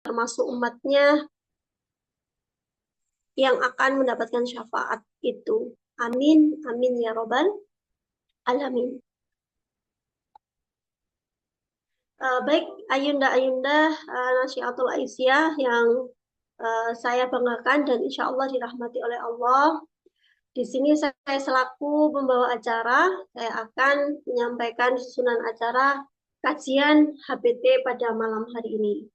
termasuk umatnya yang akan mendapatkan syafaat itu. Amin, amin ya robbal alamin. Baik, Ayunda Nasyiatul Aisyah yang saya banggakan dan insya Allah dirahmati oleh Allah. Di sini saya selaku pembawa acara, saya akan menyampaikan susunan acara kajian HBT pada malam hari ini.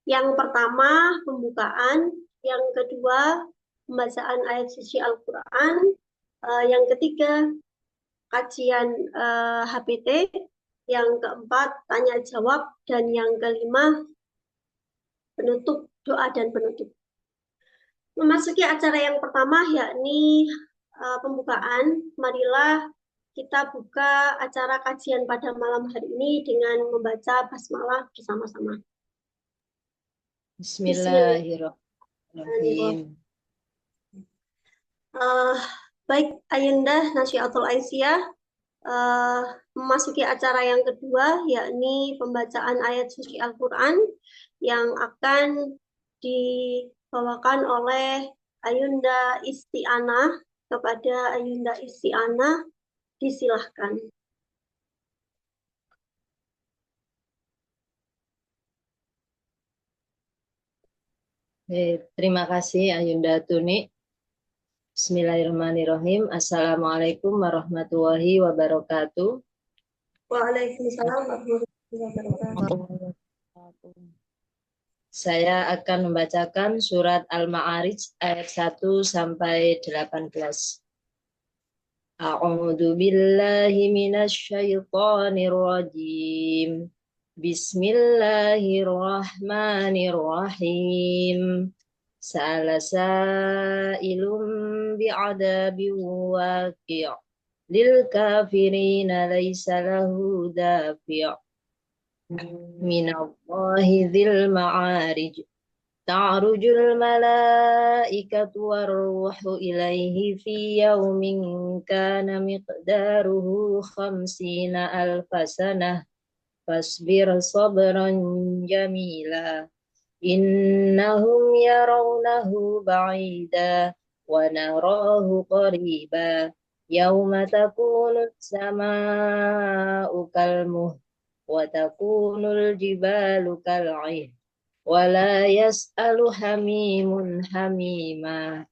Yang pertama, pembukaan. Yang kedua, pembacaan ayat suci Al-Quran. Yang ketiga, kajian HBT. Yang keempat, tanya jawab. Dan yang kelima, penutup, doa dan penutup. Memasuki acara yang pertama, yakni pembukaan. Marilah kita buka acara kajian pada malam hari ini dengan membaca basmalah bersama-sama. Bismillahirrahmanirrahim. Baik, Ayunda Nasyiatul Aisyah, memasuki acara yang kedua, yakni pembacaan ayat suci Al-Quran yang akan dibawakan oleh Ayunda Isti'anah. Kepada Ayunda Isti'anah, disilahkan. Terima kasih Ayunda Tuni. Bismillahirrahmanirrahim. Assalamualaikum warahmatullahi wabarakatuh. Waalaikumsalam warahmatullahi wabarakatuh. Saya akan membacakan surat Al-Ma'arij ayat 1 sampai 18. A'udzu billahi minasyaitonir rajim. Bismillahirrahmanirrahim. Sa'ala sa'ilun bi'adabin waqi'. Lil kafirina laysa lahu dafi'. Minallahi dzil ma'arij. Ta'rujul malaikatu warruhu ilaihi fi yaumin kana miqdaruhu khamsina alfasanah. Fasbir sabran jamila. Innahum yarawnahu ba'ida wa narahu qariba. Yawma takunu as-sama'u kalmuh wa takunul jibalu kal'ih. Wa la yas'alu hamimun hamima.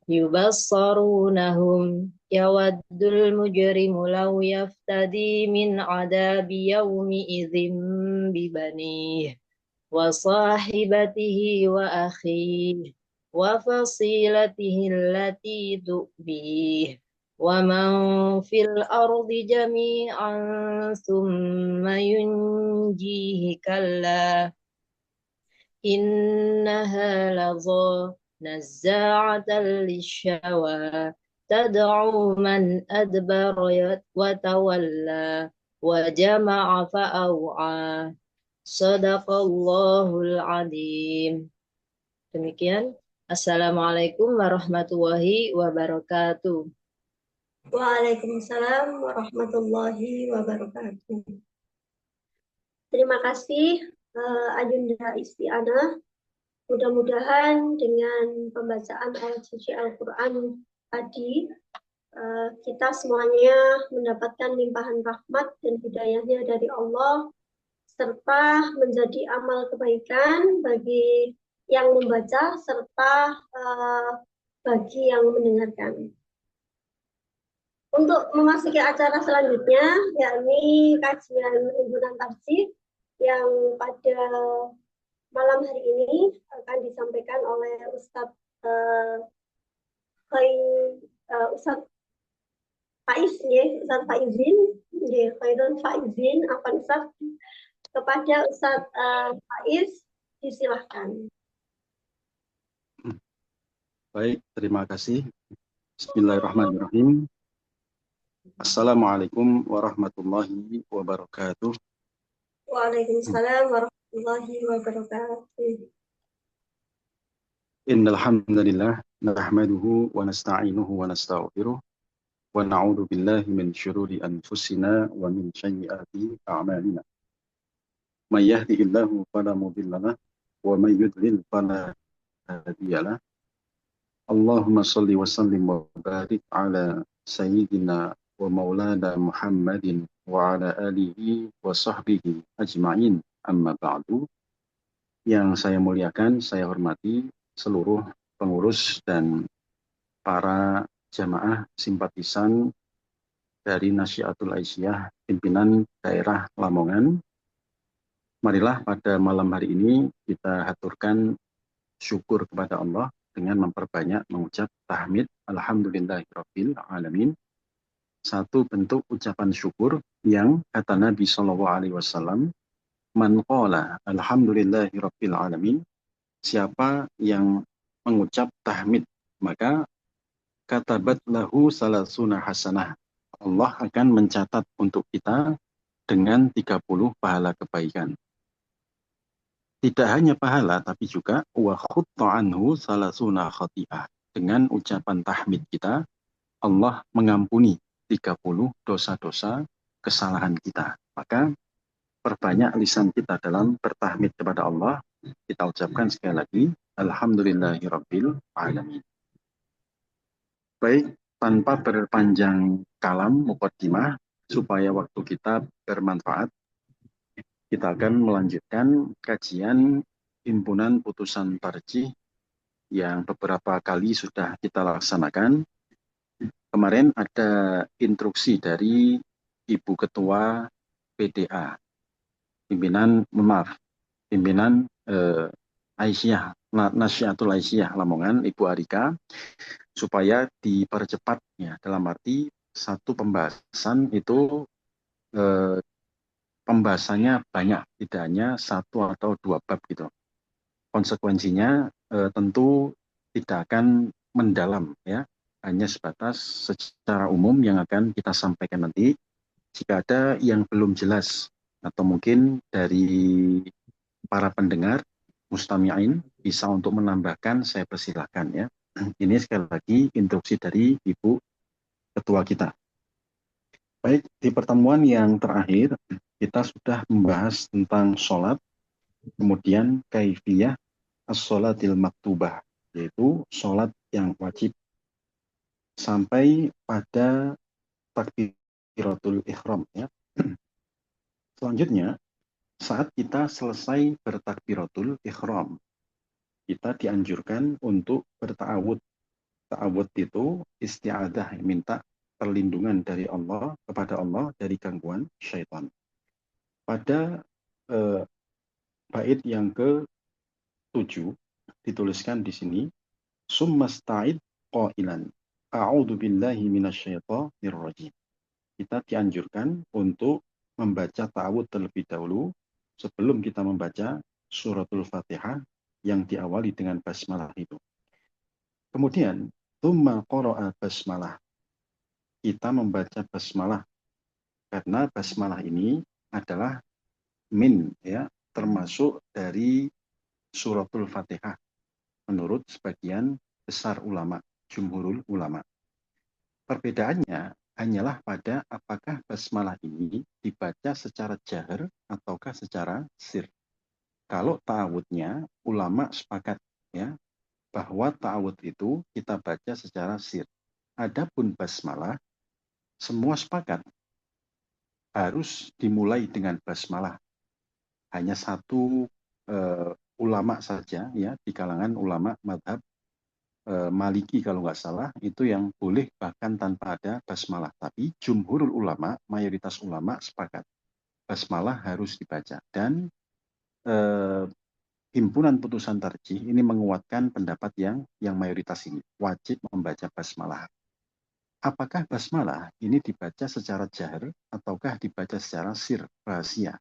Yubassarunahum yawaddul mujrimu law yaftadi min adabi yawmi idzin bibanih wa sahibatihi wa akhihi wa fasilatihi allati tu'bih wa man fil ardi jami'an thumma yunjihi kalla innaha ladha nazza'atan lishawa tad'u man adbara wa tawalla wa jama'a fa'aw'a. Shadaqallahul adzim. Demikian. Assalamualaikum warahmatullahi wabarakatuh. Waalaikumsalam warahmatullahi wabarakatuh. Terima kasih Ayunda Isti'anah. Mudah-mudahan dengan pembacaan ayat suci Al-Quran tadi, kita semuanya mendapatkan limpahan rahmat dan hidayahnya dari Allah, serta menjadi amal kebaikan bagi yang membaca, serta bagi yang mendengarkan. Untuk memasuki acara selanjutnya, yakni kajian himpunan tafsir yang pada malam hari ini akan disampaikan oleh Ustadz Ustadz Faiz, Ustadz Faizin, Khairul Faizin, apa Ustadz? Kepada Ustadz Faiz, disilahkan. Baik, terima kasih. Bismillahirrahmanirrahim. Assalamualaikum warahmatullahi wabarakatuh. Waalaikumsalam warahmatullahi wabarakatuh. Innal hamdalillah nahmaduhu wa nasta'inuhu wa nastaghfiruh wa na'udzu billahi min syururi anfusina wa min sayyiati a'malina. May yahdihillahu fala mudilla lahu ومن يضلل فلا هادي له. اللهم صل وسلم وبارك على سيدنا ومولانا محمد وعلى آله وصحبه أجمعين. Amma ba'du. Yang saya muliakan, saya hormati seluruh pengurus dan para jamaah simpatisan dari Nasyiatul Aisyah pimpinan daerah Lamongan. Marilah pada malam hari ini kita haturkan syukur kepada Allah dengan memperbanyak mengucap tahmid alhamdulillahirabbil alamin. Satu bentuk ucapan syukur yang kata Nabi SAW, man qala alhamdulillahirabbil alamin, siapa yang mengucap tahmid maka katabat lahu salasuna hasanah, Allah akan mencatat untuk kita dengan 30 pahala kebaikan. Tidak hanya pahala, tapi juga wa khutta anhu salasuna khati'ah. Dengan ucapan tahmid kita, Allah mengampuni 30 dosa-dosa kesalahan kita. Maka perbanyak lisan kita dalam bertahmid kepada Allah. Kita ucapkan sekali lagi, alhamdulillahirabbil alamin. Baik, tanpa berpanjang kalam muqaddimah, supaya waktu kita bermanfaat, kita akan melanjutkan kajian himpunan putusan tarjih yang beberapa kali sudah kita laksanakan. Kemarin ada instruksi dari Ibu Ketua PDA, pimpinan Aisyah, Nasyiatul Aisyah Lamongan, Ibu Arika, supaya dipercepat ya, dalam arti satu pembahasan itu pembahasannya banyak, tidak hanya satu atau dua bab gitu. Konsekuensinya tentu tidak akan mendalam ya, hanya sebatas secara umum yang akan kita sampaikan nanti. Jika ada yang belum jelas atau mungkin dari para pendengar mustami'in bisa untuk menambahkan, saya persilahkan ya. Ini sekali lagi instruksi dari Ibu Ketua kita. Baik, di pertemuan yang terakhir kita sudah membahas tentang sholat, kemudian kaifiyah as-sholatil maktubah, yaitu sholat yang wajib, sampai pada takbiratul ihram ya. Selanjutnya, saat kita selesai bertakbiratul ihram, kita dianjurkan untuk berta'awud. Ta'awud itu isti'adah, minta perlindungan dari Allah, kepada Allah dari gangguan syaitan. Pada bait yang ke-7 dituliskan di sini, summasta'id qailan a'udzu billahi minasyaitonir rajim. Kita dianjurkan untuk membaca ta'awud terlebih dahulu sebelum kita membaca suratul Fatihah yang diawali dengan basmalah itu. Kemudian tsumma qara'a basmalah. Kita membaca basmalah karena basmalah ini adalah ya, termasuk dari suratul Fatihah menurut sebagian besar ulama, jumhurul ulama. Perbedaannya hanyalah pada apakah basmalah ini dibaca secara jahar ataukah secara sir. Kalau ta'awudnya ulama sepakat ya bahwa ta'awud itu kita baca secara sir. Adapun basmalah semua sepakat harus dimulai dengan basmalah. Hanya satu ulama saja ya di kalangan ulama madhab Maliki kalau nggak salah itu yang boleh bahkan tanpa ada basmalah. Tapi jumhurul ulama, mayoritas ulama sepakat basmalah harus dibaca. Dan himpunan putusan tarjih ini menguatkan pendapat yang mayoritas ini wajib membaca basmalah. Apakah basmalah ini dibaca secara jahar ataukah dibaca secara sir, rahasia?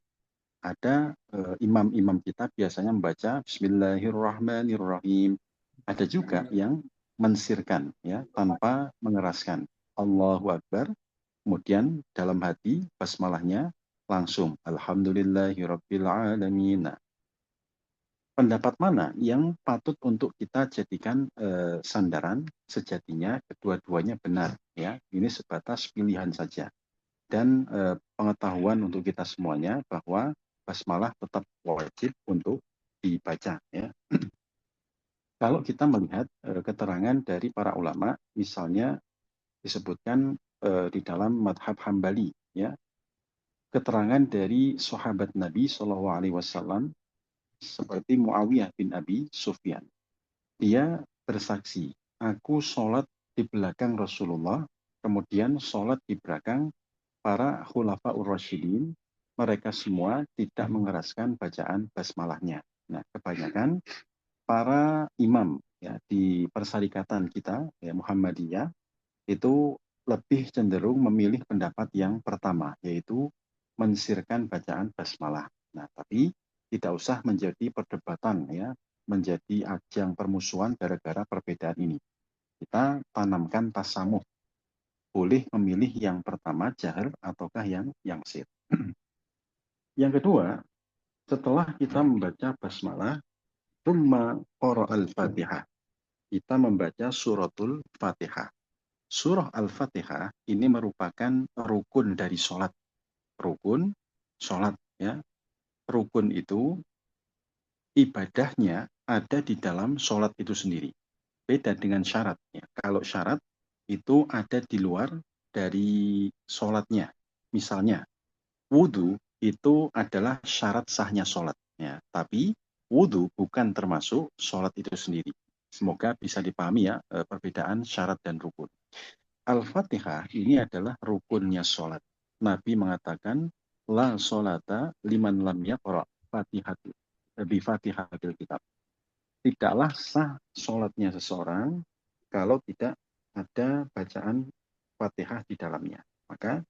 Ada imam-imam kita biasanya membaca Bismillahirrahmanirrahim. Ada juga yang mensirkan ya tanpa mengeraskan Allahu Akbar. Kemudian dalam hati basmalahnya langsung Alhamdulillahirabbil alamin. Pendapat mana yang patut untuk kita jadikan sandaran? Sejatinya kedua-duanya benar ya. Ini sebatas pilihan saja. Dan pengetahuan untuk kita semuanya bahwa basmalah tetap wajib untuk dibaca ya. Kalau kita melihat keterangan dari para ulama, misalnya disebutkan di dalam madhab Hambali ya, keterangan dari sahabat Nabi SAW seperti Muawiyah bin Abi Sufyan. Dia bersaksi, aku sholat di belakang Rasulullah, kemudian sholat di belakang para khulafaur rasyidin, mereka semua tidak mengeraskan bacaan basmalahnya. Nah, kebanyakan para imam ya di persyarikatan kita ya Muhammadiyah itu lebih cenderung memilih pendapat yang pertama, yaitu mensirkan bacaan basmalah. Nah, tapi tidak usah menjadi perdebatan ya, menjadi ajang permusuhan gara-gara perbedaan ini. Kita tanamkan tasamuh, boleh memilih yang pertama jahar ataukah yang sir. Yang kedua, setelah kita membaca basmalah, tsumma qara'al Fatihah. Kita membaca suratul Fatihah. Surah Al-Fatihah ini merupakan rukun dari sholat. Rukun sholat ya. Rukun itu ibadahnya ada di dalam sholat itu sendiri. Beda dengan syarat ya. Kalau syarat itu ada di luar dari sholatnya. Misalnya, wudhu itu adalah syarat sahnya sholat. Ya. Tapi wudhu bukan termasuk sholat itu sendiri. Semoga bisa dipahami ya perbedaan syarat dan rukun. Al-Fatihah ini adalah rukunnya sholat. Nabi mengatakan, la sholata liman lam yaqra fatihatil bi fatihatil kitab. Tidaklah sah sholatnya seseorang kalau tidak ada bacaan Fatihah di dalamnya. Maka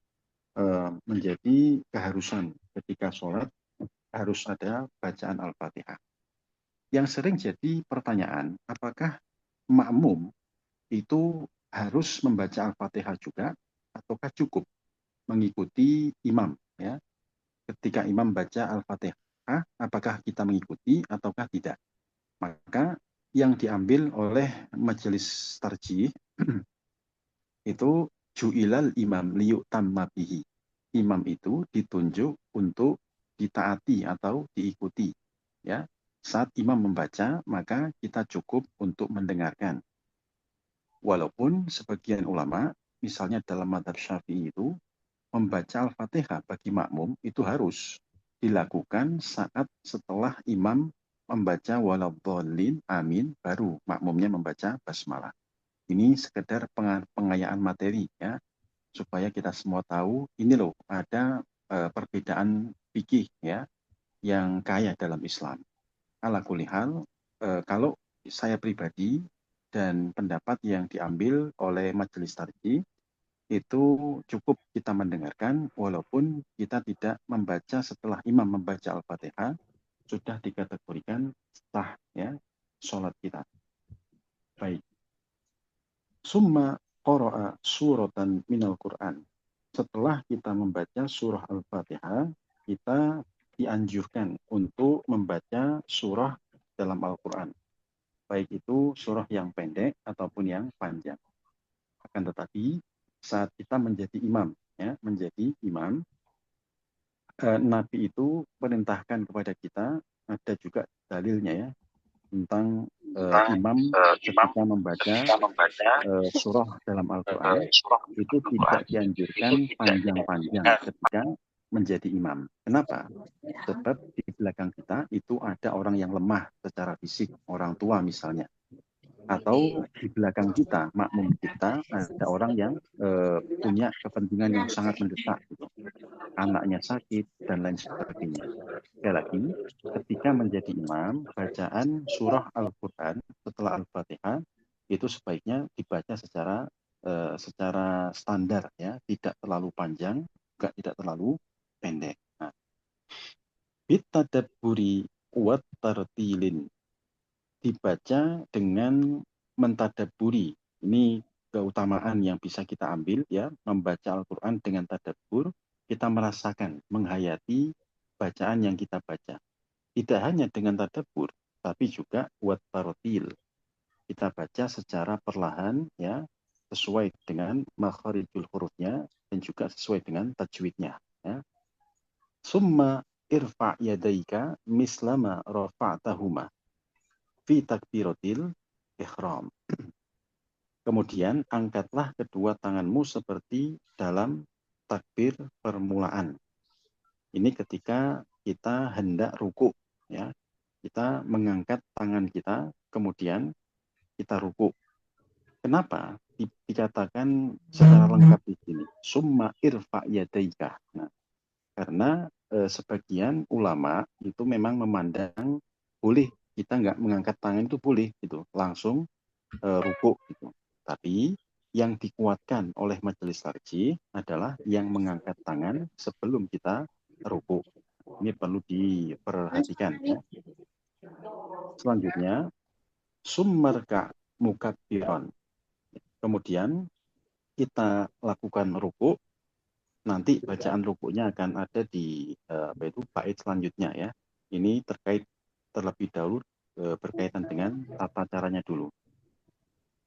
menjadi keharusan ketika sholat harus ada bacaan Al-Fatihah. Yang sering jadi pertanyaan, apakah makmum itu harus membaca Al-Fatihah juga ataukah cukup mengikuti imam ya? Ketika imam baca Al-Fatihah, apakah kita mengikuti ataukah tidak? Maka yang diambil oleh majelis tarjih itu ju'ilal imam liyutamma bihi. Imam itu ditunjuk untuk ditaati atau diikuti ya. Saat imam membaca, maka kita cukup untuk mendengarkan. Walaupun sebagian ulama, misalnya dalam mazhab Syafi'i itu, membaca Al-Fatihah bagi makmum itu harus dilakukan saat setelah imam membaca waladhdallin amin, baru makmumnya membaca basmalah. Ini sekedar pengayaan materi ya, supaya kita semua tahu ini loh ada perbedaan fikih ya yang kaya dalam Islam. Ala kulli hal, kalau saya pribadi dan pendapat yang diambil oleh majelis tarjih itu cukup kita mendengarkan walaupun kita tidak membaca setelah imam membaca Al-Fatihah sudah dikategorikan sah ya sholat kita. Baik. Summa qara'a suratan minal Qur'an. Setelah kita membaca surah Al-Fatihah, kita dianjurkan untuk membaca surah dalam Al-Quran. Baik itu surah yang pendek ataupun yang panjang. Akan tetapi saat kita menjadi imam, ya, Nabi itu perintahkan kepada kita, ada juga dalilnya ya, tentang imam ketika membaca surah dalam Al-Quran, itu tidak dianjurkan panjang-panjang ketika menjadi imam. Kenapa? Sebab di belakang kita itu ada orang yang lemah secara fisik, orang tua misalnya. Atau di belakang kita, makmum kita, ada orang yang punya kepentingan yang sangat mendesak. Gitu. Anaknya sakit, dan lain sebagainya. Sekali lagi, ketika menjadi imam, bacaan surah Al-Quran setelah Al-Fatihah, itu sebaiknya dibaca secara standar, ya, tidak terlalu panjang, juga tidak terlalu pendek. Nah, bitadabburi wa tartilin, dibaca dengan mentadabburi. Ini keutamaan yang bisa kita ambil ya, membaca Al-Qur'an dengan tadabbur, kita merasakan, menghayati bacaan yang kita baca. Tidak hanya dengan tadabbur, tapi juga wa tartil. Kita baca secara perlahan ya, sesuai dengan makharijul hurufnya dan juga sesuai dengan tajwidnya ya. Summa irfa' yadaika mislama rafa'tahuma fi takbiratil ihram. Kemudian angkatlah kedua tanganmu seperti dalam takbir permulaan. Ini ketika kita hendak ruku, ya. Kita mengangkat tangan kita, kemudian kita ruku. Kenapa dikatakan secara lengkap di sini? Summa irfa' yadaika. Nah, karena sebagian ulama itu memang memandang boleh kita nggak mengangkat tangan itu boleh gitu, langsung ruku gitu. Tapi yang dikuatkan oleh majelis tarjih adalah yang mengangkat tangan sebelum kita ruku. Ini perlu diperhatikan ya. Selanjutnya summarka mukabbiron. Kemudian kita lakukan ruku. Nanti bacaan rukunya akan ada di bait selanjutnya ya. Ini terkait terlebih dahulu berkaitan dengan tata caranya dulu.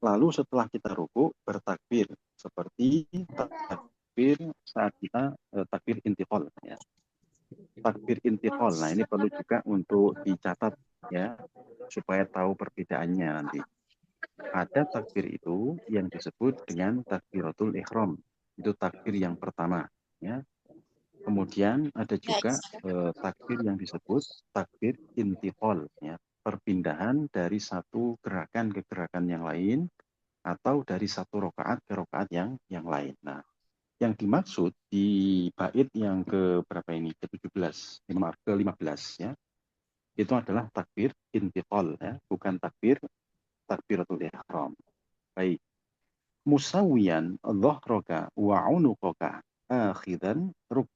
Lalu setelah kita ruku bertakbir seperti takbir saat kita takbir intiqal ya. Takbir intiqal. Nah, ini perlu juga untuk dicatat ya supaya tahu perbedaannya nanti. Ada takbir itu yang disebut dengan takbiratul ihram. Itu takbir yang pertama ya. Kemudian ada juga takbir yang disebut takbir intiqal ya. Perpindahan dari satu gerakan ke gerakan yang lain atau dari satu rokaat ke rokaat yang lain. Nah, yang dimaksud di bait yang ke berapa ini? Ke-17, ke-15 ya. Itu adalah takbir intiqal ya, bukan takbiratul ihram. Baik. Musawiyan dhahraka wa unuqaka akhidan ruk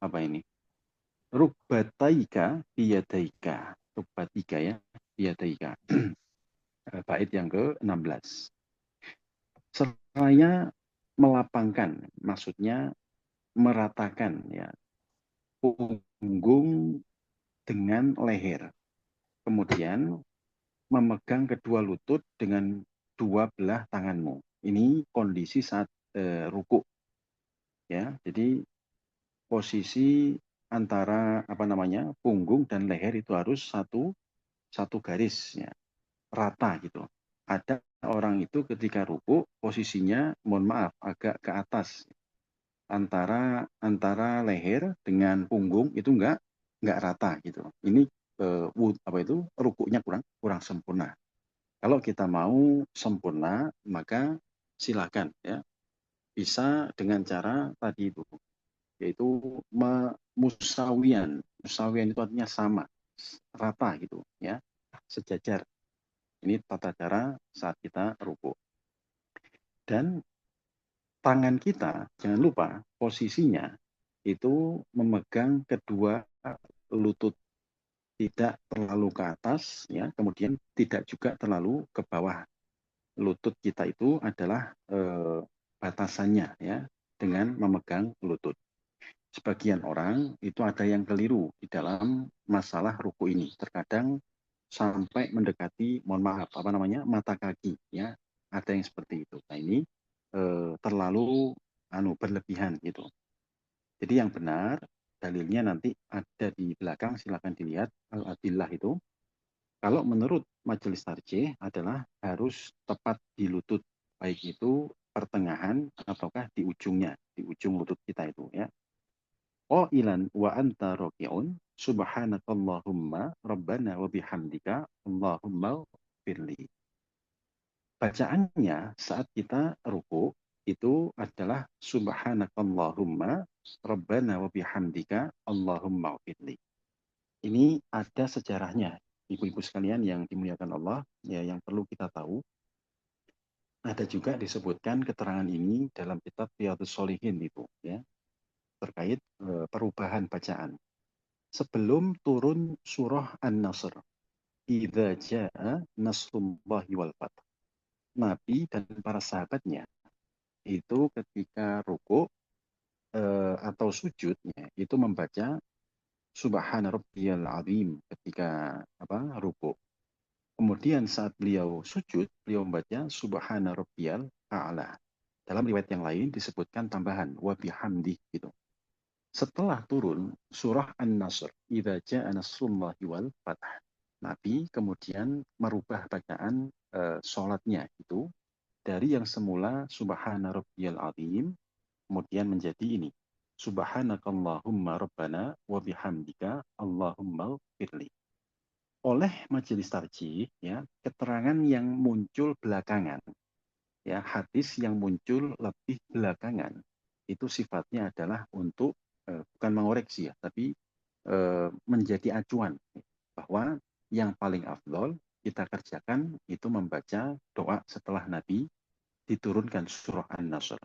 apa ini? Rukbataika biyadaika. Rukbatika ya, biyadaika. Bait yang ke-16. Seraya melapangkan, maksudnya meratakan ya punggung dengan leher. Kemudian memegang kedua lutut dengan dua belah tanganmu. Ini kondisi saat ruku. Ya, jadi posisi antara apa namanya punggung dan leher itu harus satu garis ya, rata gitu. Ada orang itu ketika ruku posisinya mohon maaf agak ke atas antara leher dengan punggung itu enggak rata gitu. Ini apa itu rukunya kurang sempurna. Kalau kita mau sempurna maka silakan ya bisa dengan cara tadi itu yaitu musawian. Musawian itu artinya sama, rata gitu ya, sejajar. Ini tata cara saat kita ruku. Dan tangan kita jangan lupa posisinya itu memegang kedua lutut, tidak terlalu ke atas ya, kemudian tidak juga terlalu ke bawah. Lutut kita itu adalah batasannya ya dengan memegang lutut. Sebagian orang itu ada yang keliru di dalam masalah ruku ini. Terkadang sampai mendekati, mohon maaf, apa namanya, mata kaki ya. Ada yang seperti itu. Nah ini terlalu berlebihan gitu. Jadi yang benar dalilnya nanti ada di belakang, silakan dilihat al-adillah itu. Kalau menurut majelis tarjih adalah harus tepat di lutut, baik itu pertengahan ataukah di ujungnya, di ujung lutut kita itu ya. Qailan wa anta raki'un subhanakallahumma rabbana wa bihamdika Allahumma firli. Bacaannya saat kita ruku itu adalah subhanakallahumma rabbana wa bihamdika Allahumma firli. Ini ada sejarahnya, ibu-ibu sekalian yang dimuliakan Allah, ya yang perlu kita tahu. Ada juga disebutkan keterangan ini dalam kitab Riyadhus Shalihin itu ya, terkait perubahan bacaan. Sebelum turun surah An-Nasr, idza jaa nasrullahi wal fath. Nabi dan para sahabatnya itu ketika ruku atau sujudnya itu membaca Subhana rabbiyal azim ketika ruku. Kemudian saat beliau sujud, beliau membaca Subhana rabbiyal a'la. Dalam riwayat yang lain disebutkan tambahan wa bihamdi gitu. Setelah turun surah An-Nasr, idza jaa nasrullahi wal fath, Nabi kemudian merubah bacaan sholatnya itu dari yang semula Subhana rabbiyal azim, kemudian menjadi ini. Subhanakallahumma rabbana wa bihamdika Allahumma firli. Oleh majelis tarjih, ya, keterangan yang muncul belakangan, ya, hadis yang muncul lebih belakangan, itu sifatnya adalah untuk bukan mengoreksi ya, tapi menjadi acuan bahwa yang paling afdol kita kerjakan itu membaca doa setelah Nabi diturunkan surah An-Nasr.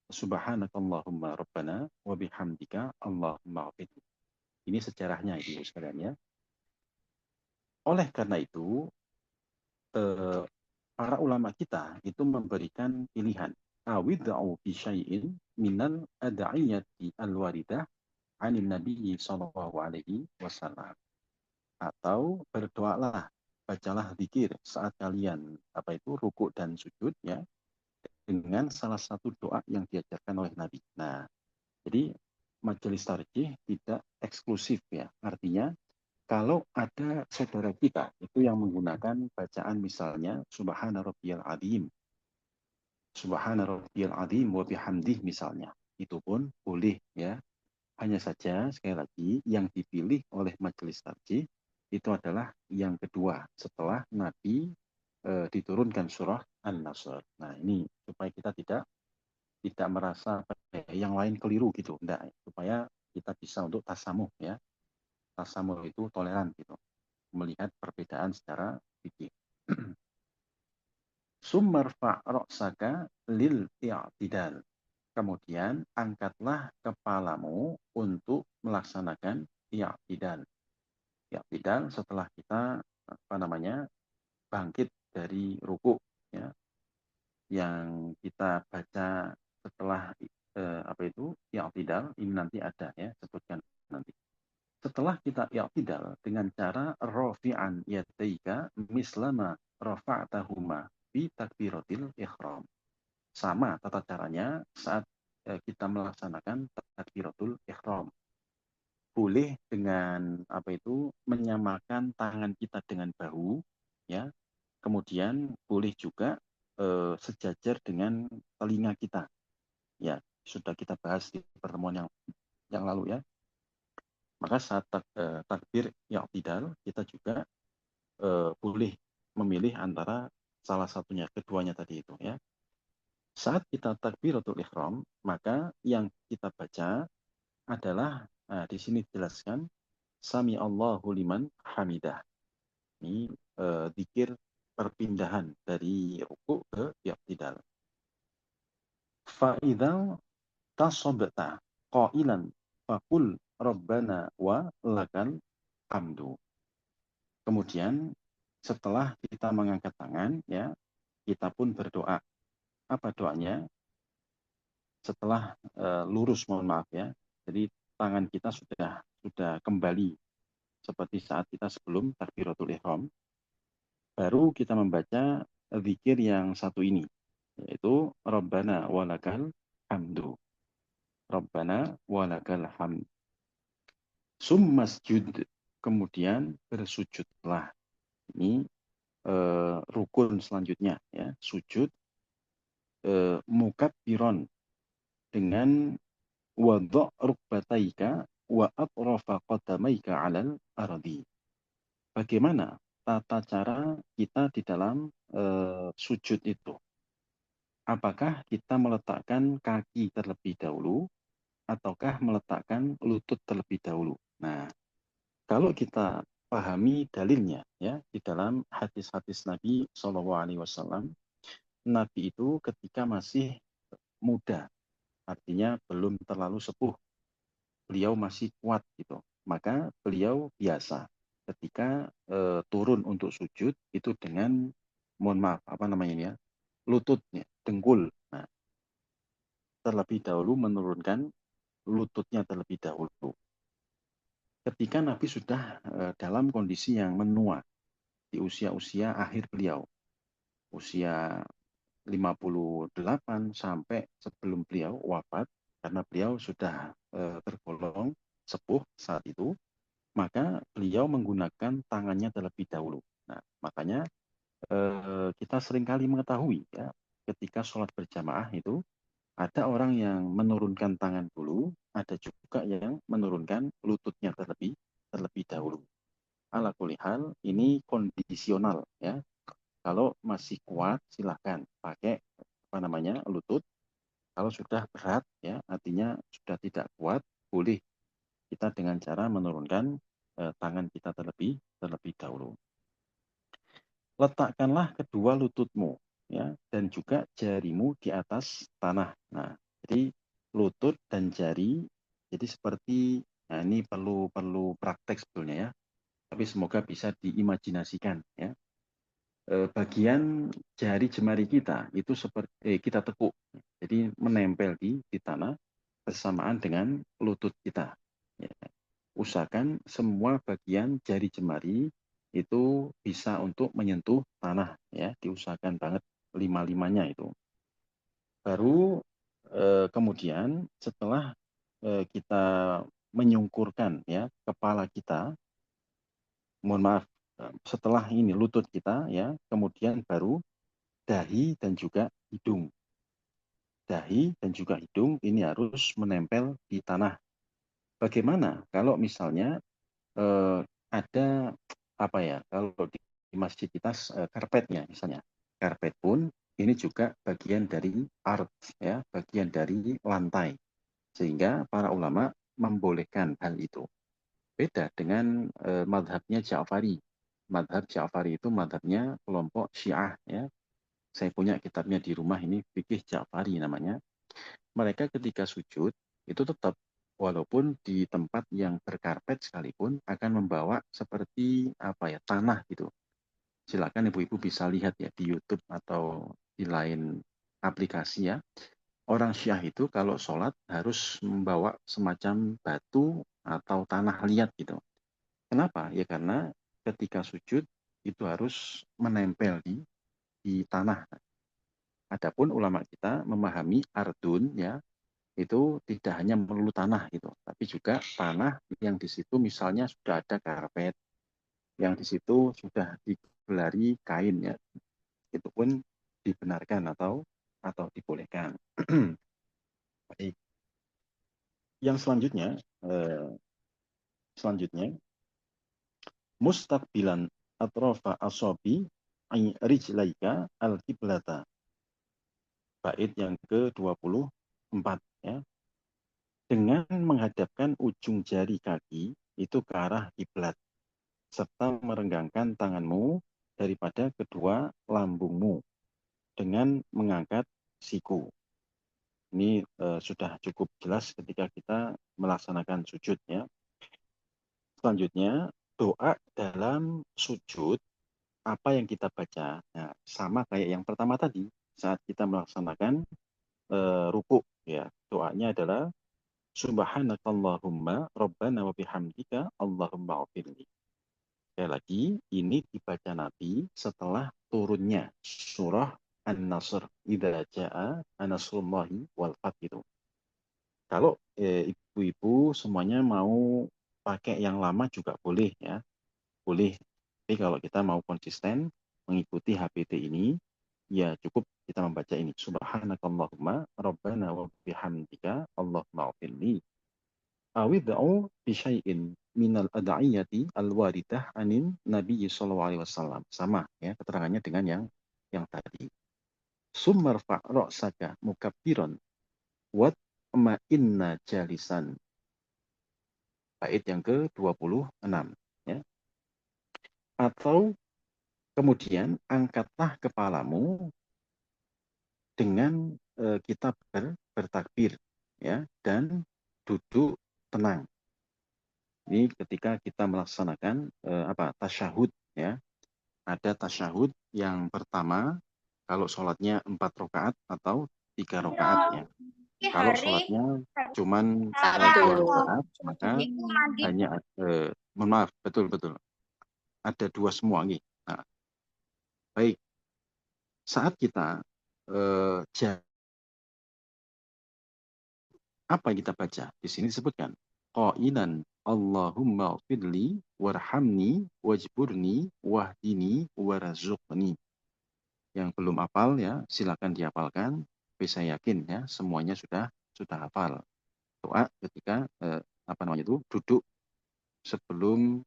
Subhanakallahumma rabbana wa bihamdika Allahumma ghfir. Ini sejarahnya itu sekalian ya. Oleh karena itu para ulama kita itu memberikan pilihan awid'u bi syai'in minal ad'iyati al-waridah 'anil nabi sallallahu alaihi wasallam, atau berdoalah, bacalah zikir saat kalian rukuk dan sujud ya, dengan salah satu doa yang diajarkan oleh Nabi. Nah, jadi majelis tarjih tidak eksklusif ya. Artinya kalau ada saudara kita itu yang menggunakan bacaan misalnya Subhana rabbiyal azim, Subhana rabbiyal azim wa bihamdih misalnya, itu pun boleh ya. Hanya saja sekali lagi yang dipilih oleh majelis tarjih itu adalah yang kedua setelah Nabi diturunkan surah An-Nasr. Nah, ini supaya kita tidak merasa yang lain keliru gitu, enggak, supaya kita bisa untuk tasamuh ya. Tasamuh itu toleran gitu, melihat perbedaan secara fikih. Summarfa ra'saka lil i'tidal. Kemudian angkatlah kepalamu untuk melaksanakan i'tidal. I'tidal setelah kita bangkit dari ruku ya, yang kita baca setelah i'tidal ini nanti ada ya, sebutkan nanti. Setelah kita i'tidal dengan cara rafi'an yadaika mislama rafa'tahuma fi takbiratil ihram. Sama tata caranya saat kita melaksanakan takbiratul ihram. Boleh dengan menyamakan tangan kita dengan bahu ya. Kemudian boleh juga sejajar dengan telinga kita. Ya, sudah kita bahas di pertemuan yang lalu ya. Maka saat takbir i'tidal kita juga boleh memilih antara salah satunya, keduanya tadi itu ya. Saat kita takbiratul ihram, maka yang kita baca adalah di sini dijelaskan sami Allahu liman hamidah. Ini zikir perpindahan dari ruku ke i'tidal. Fa idza tasabbata qailan faqul rabbana wa lakal hamdu. Kemudian setelah kita mengangkat tangan ya, kita pun berdoa. Apa doanya? Setelah lurus, mohon maaf ya. Jadi tangan kita sudah kembali seperti saat kita sebelum takbiratul ihram. Baru kita membaca zikir yang satu ini, yaitu Rabbana walakal hamdu. Rabbana walakal hamd. Summasjud, kemudian bersujudlah. Ini rukun selanjutnya ya, sujud mukabbiron dengan wadha' rukbataika wa atrafa qadamaika 'alal ardi. Bagaimana tata cara kita di dalam sujud itu? Apakah kita meletakkan kaki terlebih dahulu ataukah meletakkan lutut terlebih dahulu? Nah, kalau kita pahami dalilnya ya di dalam hadis-hadis Nabi SAW, Nabi itu ketika masih muda, artinya belum terlalu sepuh, beliau masih kuat gitu. Maka beliau biasa ketika turun untuk sujud itu dengan, mohon maaf ya, lututnya, dengkul. Nah, terlebih dahulu menurunkan lututnya terlebih dahulu. Ketika Nabi sudah dalam kondisi yang menua, di usia-usia akhir beliau, usia 58 sampai sebelum beliau wafat, karena beliau sudah tergolong sepuh saat itu, maka beliau menggunakan tangannya terlebih dahulu. Nah, makanya kita seringkali mengetahui ya, ketika sholat berjamaah itu ada orang yang menurunkan tangan dulu, ada juga yang menurunkan lututnya terlebih dahulu. Ala kulli hal, ini kondisional ya. Kalau masih kuat silahkan pakai lutut. Kalau sudah berat ya, artinya sudah tidak kuat, boleh kita dengan cara menurunkan tangan kita terlebih dahulu. Letakkanlah kedua lututmu ya, dan juga jarimu di atas tanah. Nah, jadi lutut dan jari, jadi seperti, nah ini perlu praktek sebetulnya ya, tapi semoga bisa diimajinasikan ya. Bagian jari jemari kita itu seperti kita tekuk, jadi menempel di tanah bersamaan dengan lutut kita. Ya. Usahakan semua bagian jari jemari itu bisa untuk menyentuh tanah ya, diusahakan banget lima-limanya itu. Baru kemudian setelah kita menyungkurkan ya kepala kita, mohon maaf, setelah ini lutut kita ya, kemudian baru dahi dan juga hidung. Dahi dan juga hidung ini harus menempel di tanah. Bagaimana kalau misalnya ada apa ya, kalau di masjid kita karpetnya misalnya, karpet pun ini juga bagian dari art ya, bagian dari lantai, sehingga para ulama membolehkan hal itu. Beda dengan madhabnya Ja'fari. Madhab Ja'fari itu madhabnya kelompok Syiah ya. Saya punya kitabnya di rumah ini, fikih Ja'fari namanya. Mereka ketika sujud itu tetap walaupun di tempat yang berkarpet sekalipun akan membawa seperti apa ya, tanah gitu. Silakan ibu-ibu bisa lihat ya di YouTube atau di lain aplikasi ya. Orang Syiah itu kalau sholat harus membawa semacam batu atau tanah liat gitu. Kenapa? Ya karena ketika sujud itu harus menempel di tanah. Adapun ulama kita memahami ardun ya, itu tidak hanya melulu tanah gitu, tapi juga tanah yang di situ misalnya sudah ada karpet, yang di situ sudah digelari kain ya, itu pun dibenarkan atau dibolehkan. Baik. Yang selanjutnya mustaqbilan atrofa asobi rijlaika al-kiblata. Bait yang ke-24 ya. Dengan menghadapkan ujung jari kaki itu ke arah kiblat serta merenggangkan tanganmu daripada kedua lambungmu dengan mengangkat siku. Ini sudah cukup jelas ketika kita melaksanakan sujud ya. Selanjutnya, doa dalam sujud apa yang kita baca. Nah, sama kayak yang pertama tadi saat kita melaksanakan ruku ya. Doanya adalah Subhanakallahumma Rabbana wa bihamdika Allahumma ghafirli. Sekali lagi, ini dibaca Nabi setelah turunnya surah An-Nasr. Idza jaa nasrullahi wal fath itu. Kalau ibu-ibu semuanya mau pakai yang lama juga boleh ya. Boleh. Tapi kalau kita mau konsisten mengikuti HPT ini, ya cukup kita membaca ini. Subhanakallahumma Rabbana wa bihamdika Allahumma ghafirli. Awid'u bisyai'in minal ad'iyati al-waridah anin Nabi sallallahu alaihi wasallam. Sama ya keterangannya dengan yang tadi. Summarfa ra'saka mukabbiran wat ma'inna jalisan. Bait yang ke-26 ya. Atau kemudian angkatlah kepalamu dengan kita bertakbir ya, dan duduk tenang. Ini ketika kita melaksanakan tasyahud ya. Ada tasyahud yang pertama kalau sholatnya 4 rakaat atau 3 rakaat ya. Kalau sholatnya cuman 2 rakaat maka hanya mohon maaf, betul ada 2 semua nih. Nah, baik, saat kita Apa yang kita baca? Di sini disebutkan qailan Allahumma firli warhamni wajburni wahdini warzuqni. Yang belum hafal ya silakan dihafalkan. Tapi saya yakin ya semuanya sudah hafal. Doa ketika apa namanya itu duduk sebelum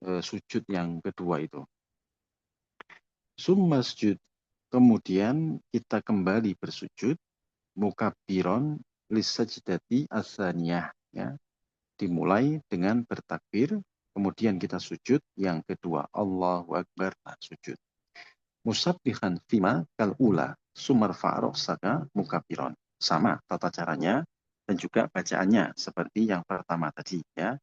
sujud yang kedua itu. Summasjud, kemudian kita kembali bersujud mukabbiron lisajdati asaniyah ya. Dimulai dengan bertakbir, kemudian kita sujud yang kedua. Allahu Akbar, sujud. Musabbihan fima kal ula sumarfa roksaka mukabbiron. Sama tata caranya dan juga bacaannya seperti yang pertama tadi ya.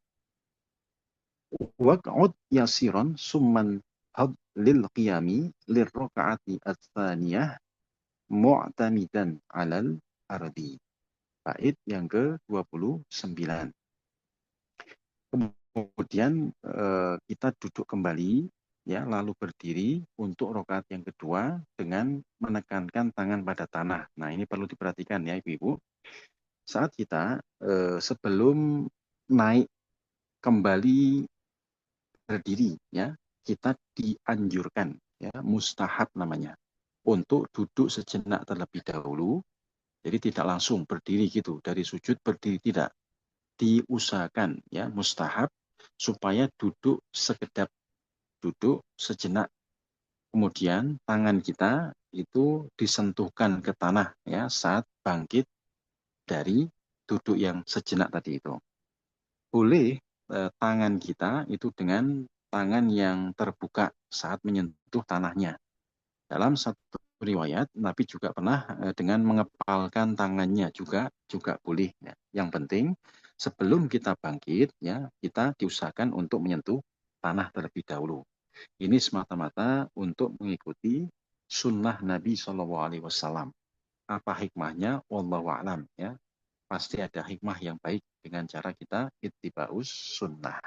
Waq'ud yasiron summan had lil qiyami lir rakaati ats-tsaniyah mu'tamidan 'alal ardi. Bait yang ke-29. Kemudian kita duduk kembali ya lalu berdiri untuk rakaat yang kedua dengan menekankan tangan pada tanah. Nah, ini perlu diperhatikan ya Ibu-ibu. Saat kita sebelum naik kembali berdiri ya, kita dianjurkan ya, mustahab namanya, untuk duduk sejenak terlebih dahulu. Jadi tidak langsung berdiri gitu, dari sujud berdiri tidak. Diusahakan ya, mustahab supaya duduk sekedap, duduk sejenak. Kemudian tangan kita itu disentuhkan ke tanah ya saat bangkit dari duduk yang sejenak tadi itu. Boleh tangan kita itu dengan tangan yang terbuka saat menyentuh tanahnya. Dalam satu riwayat, Nabi juga pernah dengan mengepalkan tangannya juga boleh. Ya. Yang penting sebelum kita bangkit, ya kita diusahakan untuk menyentuh tanah terlebih dahulu. Ini semata-mata untuk mengikuti sunnah Nabi SAW. Apa hikmahnya? Wallahu a'lam. Ya. Pasti ada hikmah yang baik dengan cara kita ittiba'us sunnah.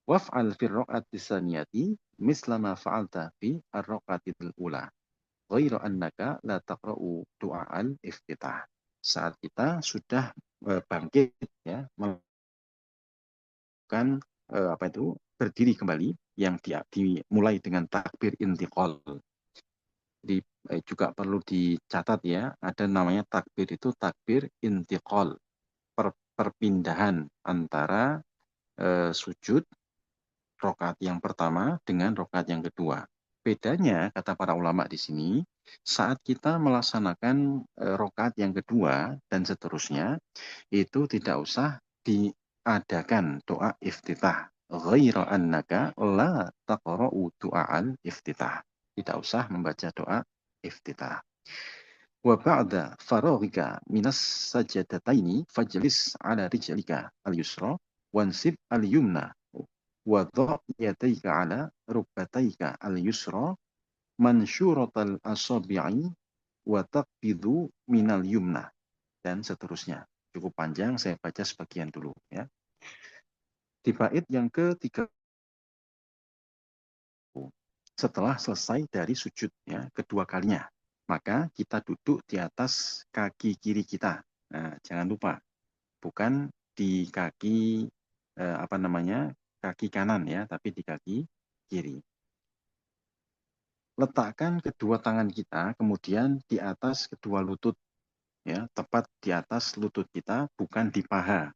Waf'al fi raq'ati tsaniyati misla ma fa'alta fi ar-raq'atil ula. Ghairu annaka la taqra'u du'a'al iftitah. Saat kita sudah bangkit ya melakukan apa itu berdiri kembali yang dimulai dengan takbir intiqal. Jadi juga perlu dicatat ya, ada namanya takbir itu takbir intiqal. Perpindahan antara sujud rokaat yang pertama dengan rokaat yang kedua. Bedanya, kata para ulama di sini, saat kita melaksanakan rokaat yang kedua dan seterusnya, itu tidak usah diadakan doa iftitah. Ghaira annaka la taqra'u du'a'al iftitah. Tidak usah membaca doa iftitah. Wa ba'da faraghika minas sajadataini fajlis ala rijlika al-yusra wansib al-yumna wa dha' yadayka ala rukbatayka al-yusra mansyuratal asabi'i wa taqbidu minal yumna dan seterusnya. Cukup panjang, saya baca sebagian dulu ya. Di bait yang ketiga, setelah selesai dari sujud ya kedua kalinya, maka kita duduk di atas kaki kiri kita. Nah, jangan lupa, bukan di kaki apa namanya kaki kanan ya, tapi di kaki kiri. Letakkan kedua tangan kita kemudian di atas kedua lutut ya, tepat di atas lutut kita, bukan di paha.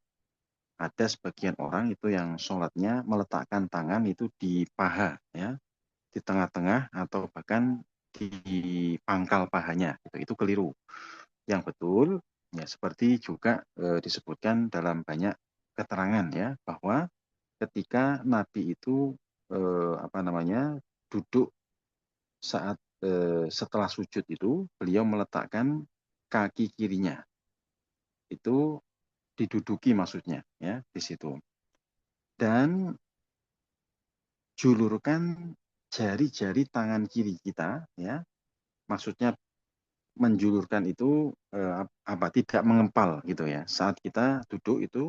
Ada sebagian orang itu yang sholatnya meletakkan tangan itu di paha ya, di tengah-tengah atau bahkan di pangkal pahanya, itu keliru. Yang betul ya seperti juga disebutkan dalam banyak keterangan ya, bahwa ketika Nabi itu apa namanya duduk saat setelah sujud itu, beliau meletakkan kaki kirinya itu diduduki maksudnya ya di situ, dan julurkan jari-jari tangan kiri kita ya, maksudnya menjulurkan itu apa tidak mengempal gitu ya, saat kita duduk itu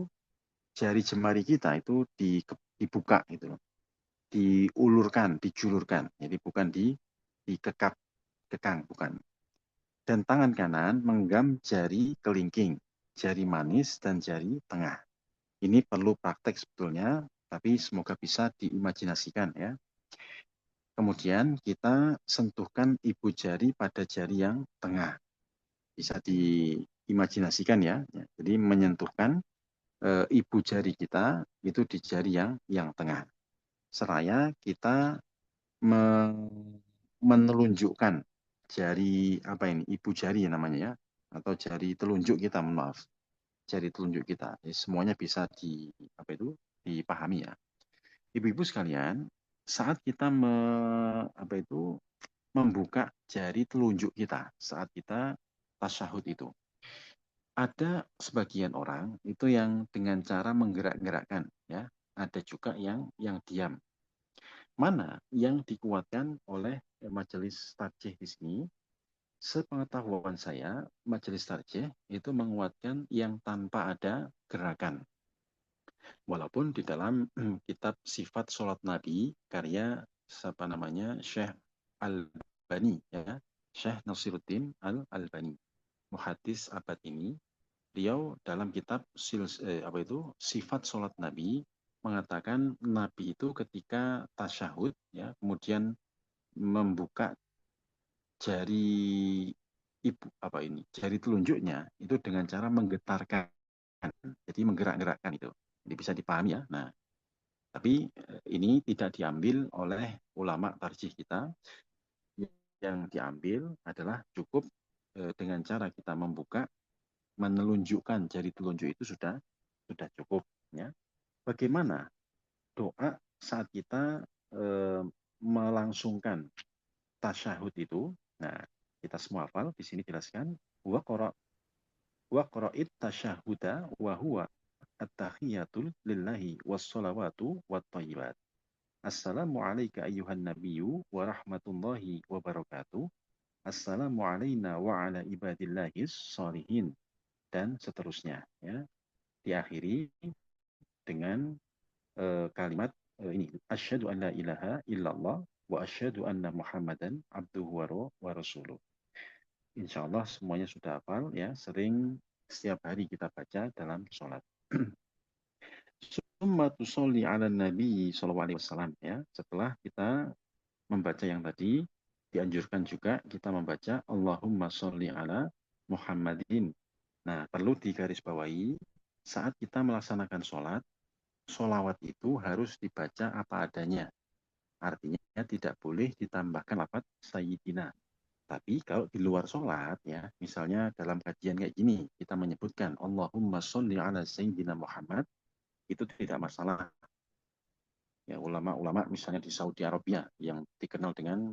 jari jemari kita itu dibuka gitu, diulurkan, dijulurkan, jadi bukan dikekang, bukan. Dan tangan kanan menggenggam jari kelingking jari manis dan jari tengah. Ini perlu praktek sebetulnya, tapi semoga bisa diimajinasikan ya. Kemudian kita sentuhkan ibu jari pada jari yang tengah. Bisa diimajinasikan ya. Jadi menyentuhkan ibu jari kita itu di jari yang tengah. Seraya kita menelunjukkan jari apa ini? Ibu jari namanya ya, atau jari telunjuk kita, maaf. Jari telunjuk kita. Jadi semuanya bisa dipahami ya. Ibu-ibu sekalian, saat kita membuka jari telunjuk kita saat kita tasyahud itu, ada sebagian orang itu yang dengan cara menggerak-gerakkan ya, ada juga yang diam. Mana yang dikuatkan oleh majelis tarjih di sini? Sepengetahuan saya, majelis tarjih itu menguatkan yang tanpa ada gerakan. Walaupun di dalam kitab Sifat Sholat Nabi karya Syekh Al-Albani ya, Syekh Nasiruddin Al-Albani, muhadis abad ini, beliau dalam kitab Sifat Sholat Nabi mengatakan Nabi itu ketika tasyahud ya, kemudian membuka jari jari telunjuknya itu dengan cara menggetarkan, jadi menggerak-gerakkan itu. Jadi bisa dipahami ya. Nah, tapi ini tidak diambil oleh ulama tarjih kita. Yang diambil adalah cukup dengan cara kita membuka, menelunjukkan jari telunjuk itu sudah cukup ya. Bagaimana doa saat kita melangsungkan tasyahud itu? Nah, kita semua hafal, di sini jelaskan wa qara'it tasyahuda wa huwa at-tahiyatul lillahi was-salawatu wat-thayyibat. Assalamu alayka ayyuhan nabiyyu wa rahmatullahi wa barakatuh. Assalamu alayna wa ala ibadillahis shalihin, dan seterusnya ya. Diakhiri dengan kalimat ini, asyhadu an la ilaha illallah wa asyhadu anna muhammadan abduhu wa rasuluh. Insyaallah semuanya sudah hafal ya, sering setiap hari kita baca dalam sholat. Summa tusolli ala nabi sallallahu alaihi wasallam ya. Setelah kita membaca yang tadi, dianjurkan juga kita membaca Allahumma sholli ala Muhammadin. Nah, perlu digarisbawahi, saat kita melaksanakan sholat, sholawat itu harus dibaca apa adanya. Artinya tidak boleh ditambahkan lafaz sayyidina. Tapi kalau di luar sholat ya, misalnya dalam kajian kayak gini, kita menyebutkan Allahumma sholli ala sayyidina Muhammad, itu tidak masalah. Ya, ulama-ulama misalnya di Saudi Arabia yang dikenal dengan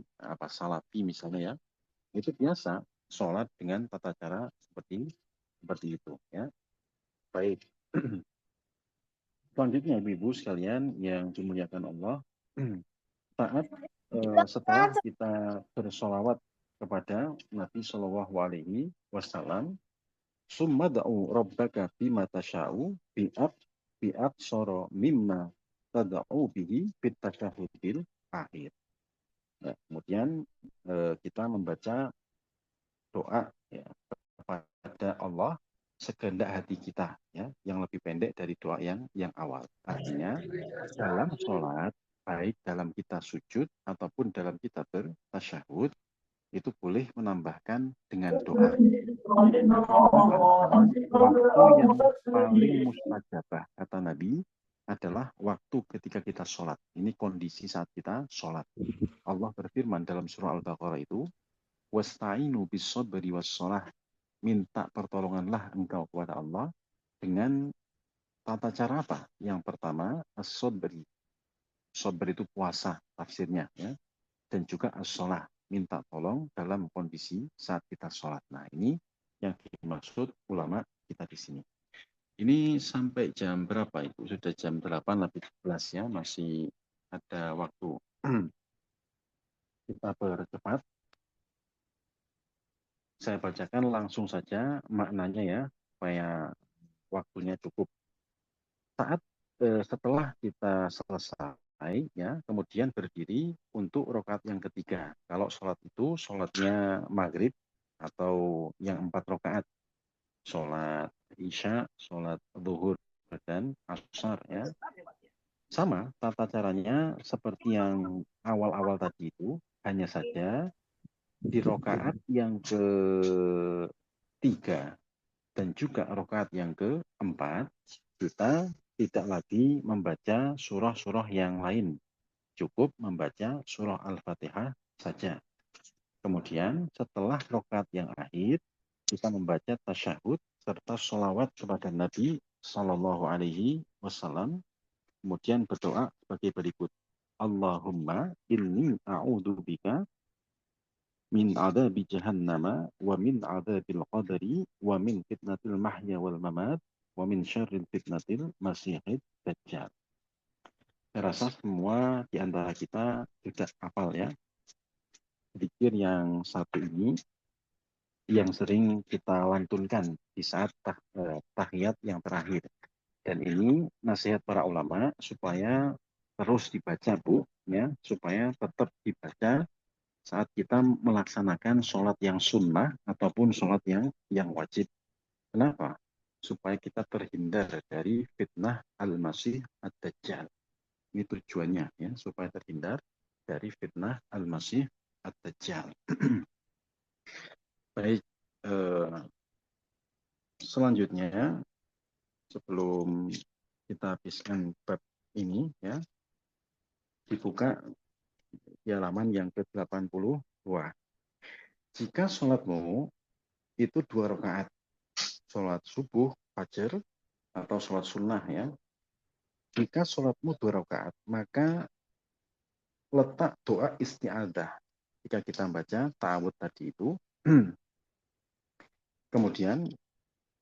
salafi misalnya ya, itu biasa sholat dengan tata cara seperti itu ya. Baik. Selanjutnya ibu-ibu sekalian yang dimuliakan Allah, setelah kita bersolawat kepada Nabi Shallallahu Alaihi Wasallam, summa da'u rabbaka bima tasha'u bi'ab soro mimma tada'u bihi fit tasyahudil akhir. Nah, kemudian kita membaca doa ya, kepada Allah sekehendak hati kita ya, yang lebih pendek dari doa yang awal. Artinya dalam sholat, baik dalam kita sujud ataupun dalam kita bertasyahud, itu boleh menambahkan dengan doa. Waktu yang paling mustajabah kata Nabi adalah waktu ketika kita sholat. Ini kondisi saat kita sholat. Allah berfirman dalam surah Al-Baqarah itu, wasta'inu bis-sabri was-shalah. Minta pertolonganlah engkau kepada Allah dengan tata cara apa? Yang pertama, as-sabri. Sabr itu puasa tafsirnya ya. Dan juga as-shalah, minta tolong dalam kondisi saat kita sholat. Nah, ini yang dimaksud ulama kita di sini. Ini sampai jam berapa itu? Sudah jam 8 lebih 11 ya, masih ada waktu. Kita bercepat. Saya bacakan langsung saja maknanya ya, supaya waktunya cukup. Saat setelah kita selesai ya, kemudian berdiri untuk rakaat yang ketiga. Kalau sholat itu sholatnya maghrib atau yang 4 rakaat, sholat isya, sholat zuhur dan asar ya. Sama tata caranya seperti yang awal-awal tadi itu, hanya saja di rokaat yang ketiga dan juga rokaat yang keempat kita tidak lagi membaca surah-surah yang lain, cukup membaca surah Al-Fatihah saja. Kemudian setelah rokaat yang akhir kita membaca tasyahud serta sholawat kepada Nabi Shallallahu Alaihi Wasallam. Kemudian berdoa sebagai berikut. Allahumma inni a'udzubika min adzabi jahannama wa min adzabil qadari wa min fitnatil mahya wal mamat wa min syarril fitnatil masihid dajjal. Saya rasa semua di antara kita sudah hafal ya. Zikir yang satu ini yang sering kita lantunkan di saat tahiyat yang terakhir. Dan ini nasihat para ulama supaya terus dibaca, Bu, ya, supaya tetap dibaca saat kita melaksanakan sholat yang sunnah ataupun sholat yang wajib. Kenapa? Supaya kita terhindar dari fitnah al-masih ad-dajjal. Ini tujuannya, ya, supaya terhindar dari fitnah al-masih ad-dajjal. Baik, selanjutnya sebelum kita habiskan bab ini, ya, dibuka di halaman yang ke-82. Jika sholatmu itu 2 rakaat, sholat subuh, fajar, atau sholat sunnah ya. Jika sholatmu 2 rakaat, maka letak doa isti'adah. Jika kita baca ta'awud tadi itu, kemudian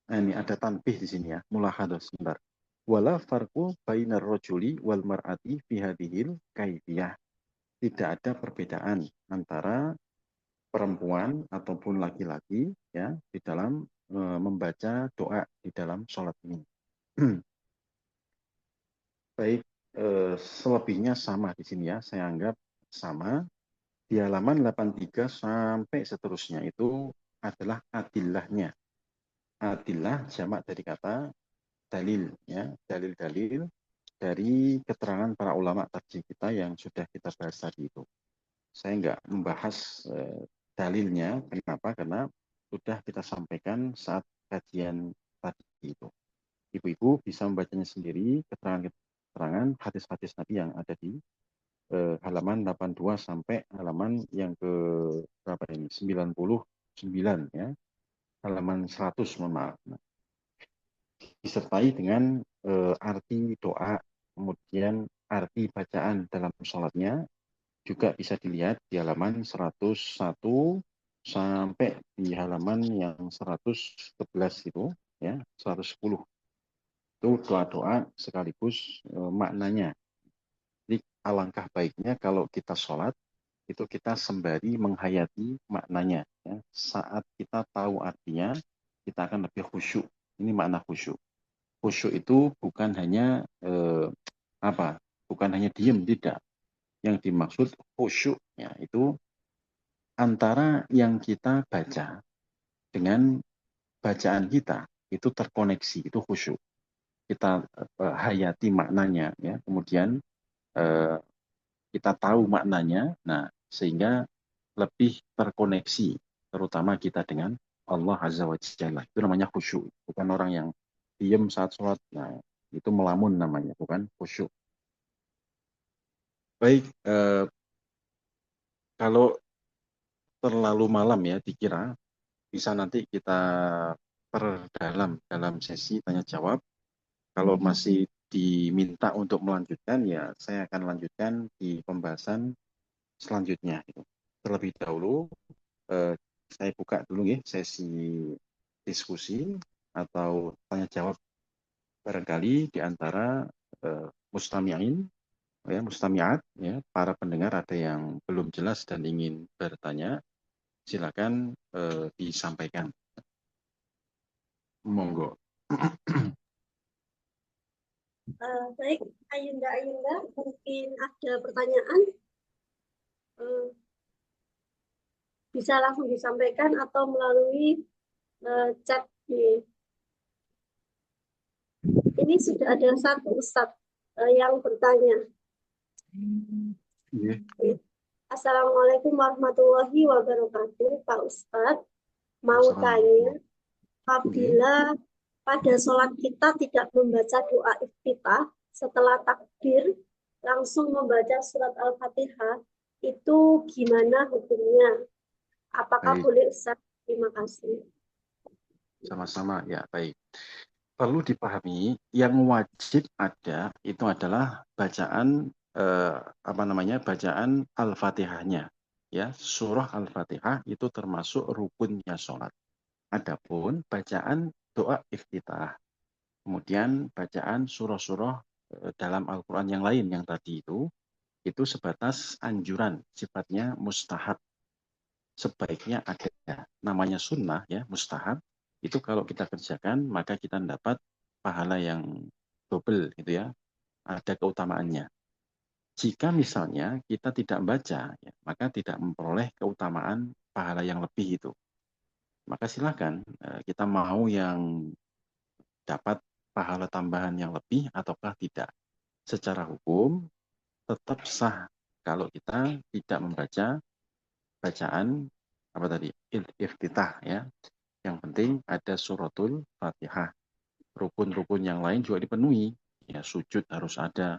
ini ada tanbih di sini ya, mulahadah sebentar. Wala farqu bainar rajuli wal mar'ati fi hadhil kaifiyah. Tidak ada perbedaan antara perempuan ataupun laki-laki ya di dalam membaca doa di dalam sholat ini. Baik, selebihnya sama di sini ya, saya anggap sama. Di halaman 83 sampai seterusnya itu adalah adillahnya. Adillah jamak dari kata dalil ya, dalil-dalil dari keterangan para ulama tafsir kita yang sudah kita bahas tadi itu. Saya nggak membahas dalilnya, kenapa? Karena sudah kita sampaikan saat kajian tadi itu. Ibu-ibu bisa membacanya sendiri, keterangan hadis-hadis Nabi yang ada di halaman 82 sampai halaman yang ke berapa ini? 99 ya. Halaman 100, mohon maaf. Nah, disertai dengan arti doa, kemudian arti bacaan dalam sholatnya, juga bisa dilihat di halaman 101 sampai di halaman yang 111 itu ya, 110 itu doa-doa sekaligus maknanya. Jadi alangkah baiknya kalau kita sholat itu kita sembari menghayati maknanya ya. Saat kita tahu artinya kita akan lebih khusyuk. Ini makna khusyuk. Khusyuk itu bukan hanya bukan hanya diem, tidak. Yang dimaksud khusyuk ya, itu antara yang kita baca dengan bacaan kita itu terkoneksi, itu khusyuk. Kita hayati maknanya ya, kemudian kita tahu maknanya, nah sehingga lebih terkoneksi, terutama kita dengan Allah Azza wa Jalla. Itu namanya khusyuk, bukan orang yang diem saat sholat. Nah, itu melamun namanya, bukan khusyuk. Baik, kalau terlalu malam ya dikira, bisa nanti kita perdalam dalam sesi tanya jawab. Kalau masih diminta untuk melanjutkan, ya saya akan lanjutkan di pembahasan selanjutnya. Terlebih dahulu, saya buka dulu ya sesi diskusi atau tanya jawab, barangkali di antara mustami'in ya, mustami'at ya, para pendengar ada yang belum jelas dan ingin bertanya, silakan disampaikan. Monggo. Baik, Ayunda, mungkin ada pertanyaan, bisa langsung disampaikan atau melalui chat di ini sudah ada satu Ustadz yang bertanya. Iya. Assalamualaikum warahmatullahi wabarakatuh, Pak Ustadz. Mau Assalamualaikum. tanya, apabila pada sholat kita tidak membaca doa iftitah, setelah takbir langsung membaca surat Al-Fatihah, itu gimana hukumnya? Apakah Baik, boleh Ustaz? Terima kasih. sama-sama ya, baik. Perlu dipahami yang wajib ada itu adalah bacaan bacaan Al-Fatihahnya. Ya, surah Al-Fatihah itu termasuk rukunnya sholat. Adapun bacaan doa iftitah, kemudian bacaan surah-surah dalam Al-Quran yang lain yang tadi itu sebatas anjuran, sifatnya mustahab. Sebaiknya ada, namanya sunnah ya, mustahab. Itu kalau kita kerjakan maka kita mendapat pahala yang double gitu ya, ada keutamaannya. Jika misalnya kita tidak membaca, ya, maka tidak memperoleh keutamaan pahala yang lebih itu. Maka silakan kita mau yang dapat pahala tambahan yang lebih ataukah tidak. Secara hukum tetap sah kalau kita tidak membaca bacaan apa tadi iftitah ya. Yang penting ada suratul Fatihah. Rukun-rukun yang lain juga dipenuhi. Ya, sujud harus ada,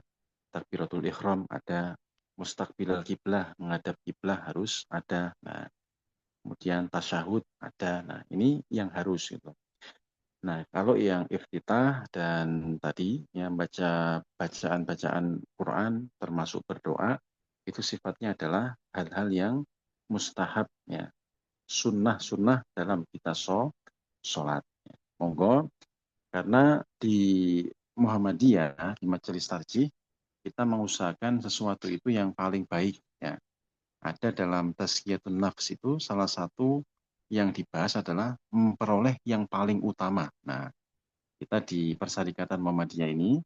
takbiratul ihram ada, mustaqbilal kiblah, menghadap kiblah harus ada. Nah, kemudian tasyahud ada. Nah, ini yang harus gitu. Nah, kalau yang iftitah dan tadi yang baca bacaan-bacaan Quran termasuk berdoa itu sifatnya adalah hal-hal yang mustahab ya, sunnah-sunnah dalam kita sholat. Monggo, karena di Muhammadiyah, di Majelis Tarjih, kita mengusahakan sesuatu itu yang paling baik ya. Ada dalam Tazkiyatun Nafs itu salah satu yang dibahas adalah memperoleh yang paling utama. Nah, kita di Persyarikatan Muhammadiyah ini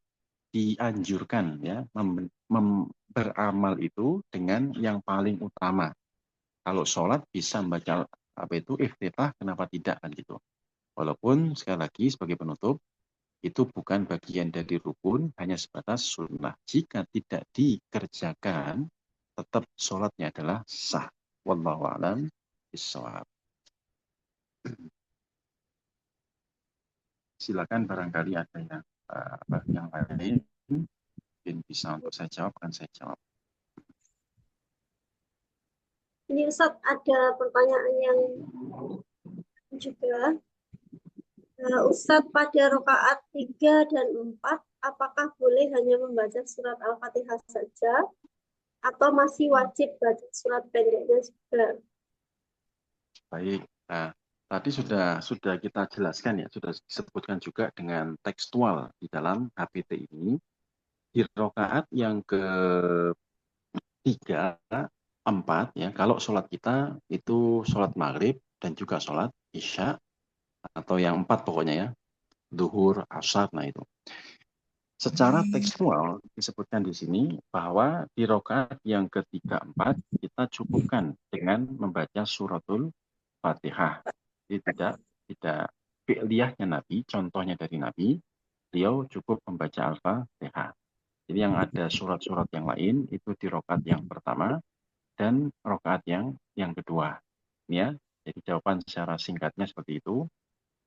dianjurkan ya beramal itu dengan yang paling utama. Kalau sholat bisa membaca apa itu iftitah, kenapa tidak kan gitu. Walaupun sekali lagi sebagai penutup itu bukan bagian dari rukun, hanya sebatas sunnah. Jika tidak dikerjakan, tetap sholatnya adalah sah. Wallahu a'lam bishawab. Silakan barangkali ada yang lain mungkin bisa untuk saya jawab, akan saya jawab. Ini Ustaz ada pertanyaan yang juga. Ustaz, pada rakaat 3 dan 4, apakah boleh hanya membaca surat Al-Fatihah saja atau masih wajib baca surat pendeknya juga? Baik, nah, tadi sudah kita jelaskan ya, sudah disebutkan juga dengan tekstual di dalam HPT ini. Di rakaat yang ke-3, 4 ya, kalau sholat kita itu sholat maghrib dan juga sholat isya atau yang 4 pokoknya ya, duhur, asar, nah itu. Secara tekstual disebutkan di sini bahwa di rakaat yang ke-3, 4 kita cukupkan dengan membaca suratul Fatihah. Jadi tidak fi'liyahnya Nabi, contohnya dari Nabi, beliau cukup membaca Al-Fatihah. Jadi yang ada surat-surat yang lain itu di rakaat yang pertama dan rakaat yang kedua. Ya, jadi jawaban secara singkatnya seperti itu.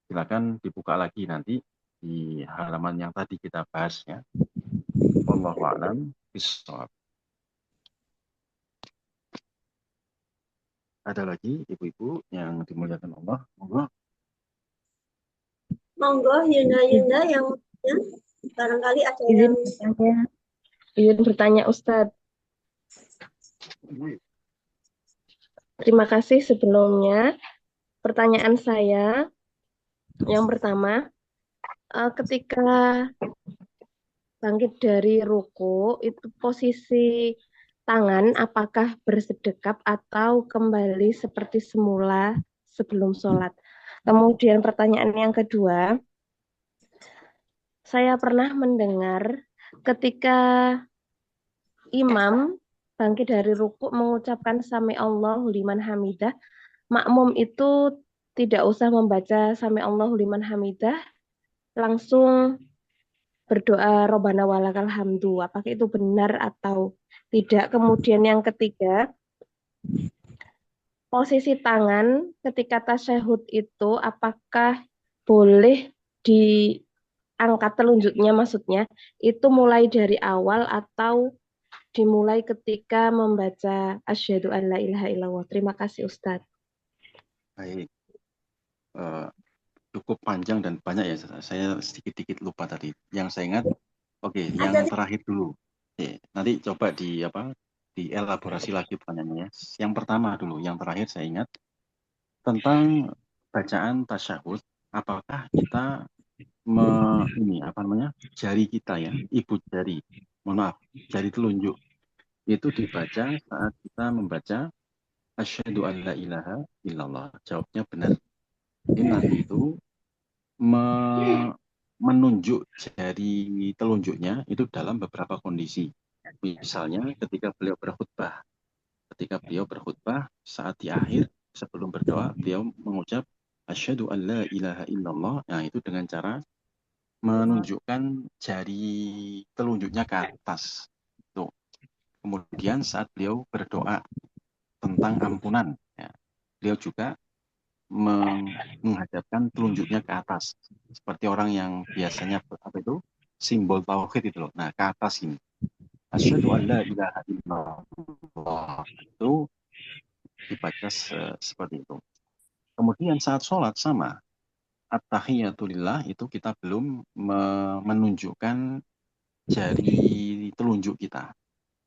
Silakan dibuka lagi nanti di halaman yang tadi kita bahas ya. Wallahu a'lam bishawab. Ada lagi ibu-ibu yang dimuliakan Allah? Monggo. Monggo, Yunda yang ya, barangkali ada yang Izin bertanya Ustadz. Terima kasih sebelumnya. Pertanyaan saya yang pertama, ketika bangkit dari ruku, itu posisi tangan apakah bersedekap atau kembali seperti semula sebelum sholat? Kemudian pertanyaan yang kedua, saya pernah mendengar ketika imam bangkit dari ruku mengucapkan sami Allahu liman hamidah, makmum itu tidak usah membaca sami Allahu liman hamidah, langsung berdoa Robbana walakal hamdu. Apakah itu benar atau tidak? Kemudian yang ketiga, posisi tangan ketika tasyahud itu apakah boleh diangkat telunjuknya, maksudnya itu mulai dari awal atau dimulai ketika membaca asyhadu an la ilaha illallah. Terima kasih Ustadz. Baik, eh, cukup panjang dan banyak ya. Saya sedikit-sedikit lupa tadi. Yang saya ingat, oke, yang Ada terakhir dulu. Oke, nanti coba dielaborasi lagi pertanyaannya. Yang pertama dulu, yang terakhir saya ingat tentang bacaan tasyahud. Apakah kita ini apa namanya, jari kita ya, ibu jari, mohon maaf, jari telunjuk itu dibaca saat kita membaca asyhadu an la ilaha illallah. Jawabnya benar. Ini Nabi itu menunjuk jari telunjuknya itu dalam beberapa kondisi. Misalnya ketika beliau berkhutbah saat di akhir sebelum berdoa beliau mengucap asyhadu an la ilaha illallah. Nah, itu dengan cara menunjukkan jari telunjuknya ke atas. Tuh. Kemudian saat beliau berdoa tentang ampunan, ya, beliau juga menghadapkan telunjuknya ke atas. Seperti orang yang biasanya apa itu simbol tauhid itu loh. Nah, ke atas ini. Asyhadu an la ilaha illallah. Itu dibaca seperti itu. Kemudian saat sholat sama. At-tahiyatulillah itu kita belum menunjukkan jari telunjuk kita.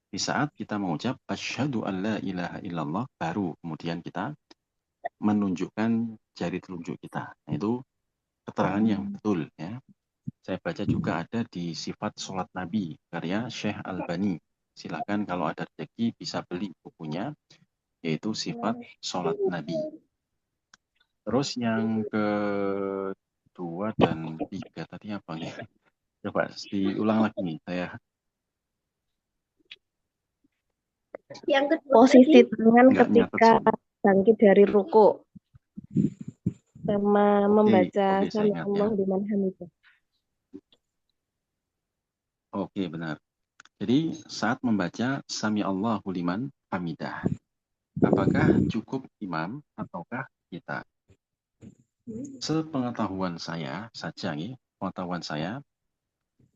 Di saat kita mengucap asyhadu an la ilaha illallah baru kemudian kita menunjukkan jari telunjuk kita. Nah, itu keterangan yang betul ya. Saya baca juga ada di Sifat Sholat Nabi karya Syekh Albani. Silakan kalau ada rezeki bisa beli bukunya, yaitu Sifat Sholat Nabi. Terus yang kedua dan tiga tadi apa nih? Coba diulang lagi nih saya. yang kedua Posisi tadi tangan Nggak nyatet ketika soalnya. bangkit dari ruku sama membaca Oke, saya sami ingat ya. Allah liman hamidah. Oke, benar. Jadi saat membaca Sami Allahu liman hamidah, apakah cukup imam ataukah kita? Sepengetahuan saya saja nih, pengetahuan saya